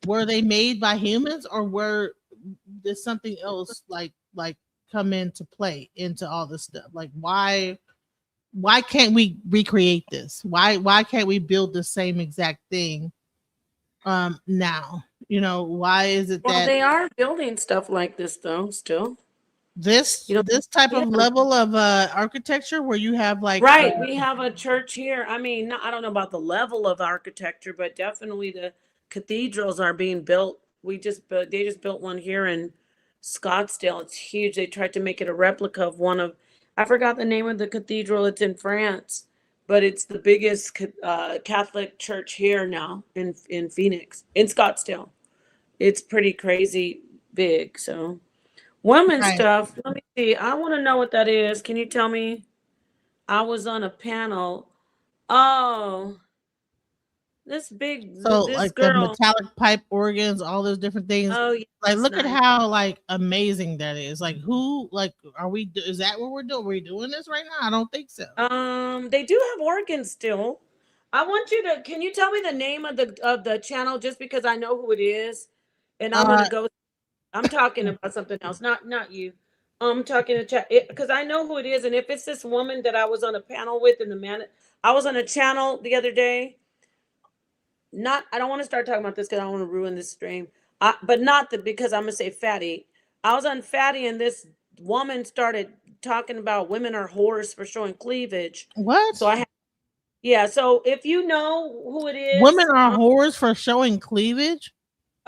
were they made by humans, or were there something else like come into play into all this stuff? Why can't we recreate this? Why can't we build the same exact thing now? Why is it that they are building stuff like this though still? This type of level of architecture where you have right, we have a church here. I mean, I don't know about the level of architecture, but definitely the cathedrals are being built. They just built one here in Scottsdale. It's huge. They tried to make it a replica of one of, I forgot the name of the cathedral. It's in France, but it's the biggest Catholic church here now in Phoenix, in Scottsdale. It's pretty crazy big. So women Right. stuff. Let me see. I want to know what that is. Can you tell me? I was on a panel. Oh, this So this like the girl. metallic pipe organs, all those different things. Oh, yeah, Like that's look at nice. how like amazing that is. Like who like are we is that what we're doing? Are we doing this right now? I don't think so. They do have organs still. I want you to. Can you tell me the name of the channel just because I know who it is, and I'm gonna go. I'm talking about something else, not you. I'm talking to chat because I know who it is, and if it's this woman that I was on a panel with, and the man, I was on a channel the other day. I don't want to start talking about this because I don't want to ruin this stream. But not because I'm gonna say fatty. I was on fatty, and this woman started talking about women are whores for showing cleavage. What? So yeah. So if you know who it is, Women are whores for showing cleavage.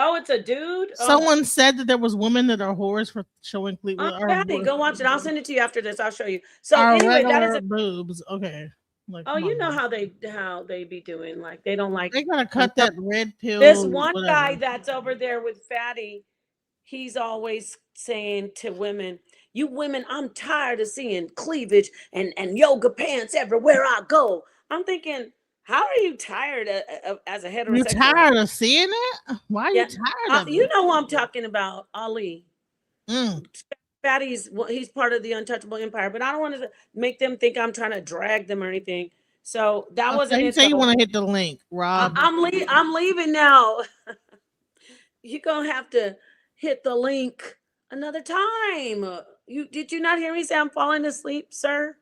Oh, it's a dude. Someone said that there was women that are whores for showing cleavage. Fatty, go watch it. I'll send it to you after this. I'll show you. So Our anyway, that is regular boobs. Okay. Like, oh, you know how they be doing. Like they don't like. They gotta cut that red pill. This one whatever. guy that's over there with Fatty, he's always saying to women, "You women, I'm tired of seeing cleavage and yoga pants everywhere I go." I'm thinking, how are you tired as a heterosexual? You're tired of seeing it? Why are you tired of You it? know who I'm talking about, Ali. Fatty's he's part of the Untouchable Empire, but I don't want to make them think I'm trying to drag them or anything. So that wasn't You it. say you though. want to hit the link, Rob. I'm leaving now. You're gonna have to hit the link another time. Did you not hear me say I'm falling asleep, sir?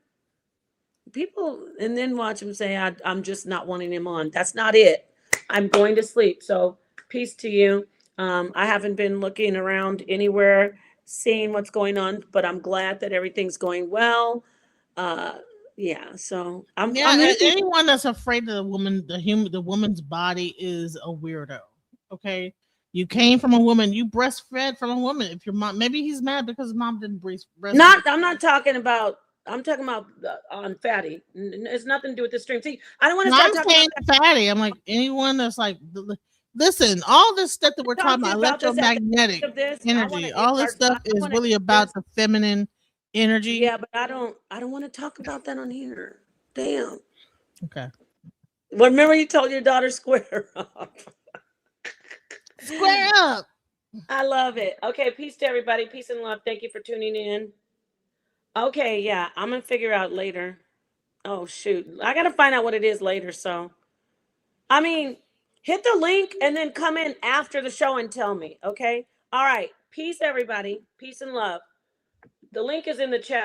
People and then watch him say I'm just not wanting him on. That's not it. I'm going to sleep. So peace to you. I haven't been looking around anywhere, seeing what's going on, but I'm glad that everything's going well. Yeah. So I'm anyone that's afraid of the woman, the woman's body is a weirdo. Okay. You came from a woman, you breastfed from a woman. If your mom, maybe he's mad because mom didn't breastfeed. I'm not talking about. I'm talking about on Fatty. It's nothing to do with the stream. See, I don't want to start talking about Fatty. I'm like anyone that's like, listen, all this stuff that we're talking about, electromagnetic energy, all this stuff is really about the feminine energy. Yeah, but I don't want to talk about that on here. Damn. Okay. Well, remember you told your daughter square up. Square up. I love it. Okay, peace to everybody. Peace and love. Thank you for tuning in. Okay, yeah, I'm gonna figure out later. Oh shoot, I gotta find out what it is later. So, I mean, hit the link and then come in after the show and tell me. Okay. All right. Peace, everybody. Peace and love. The link is in the chat.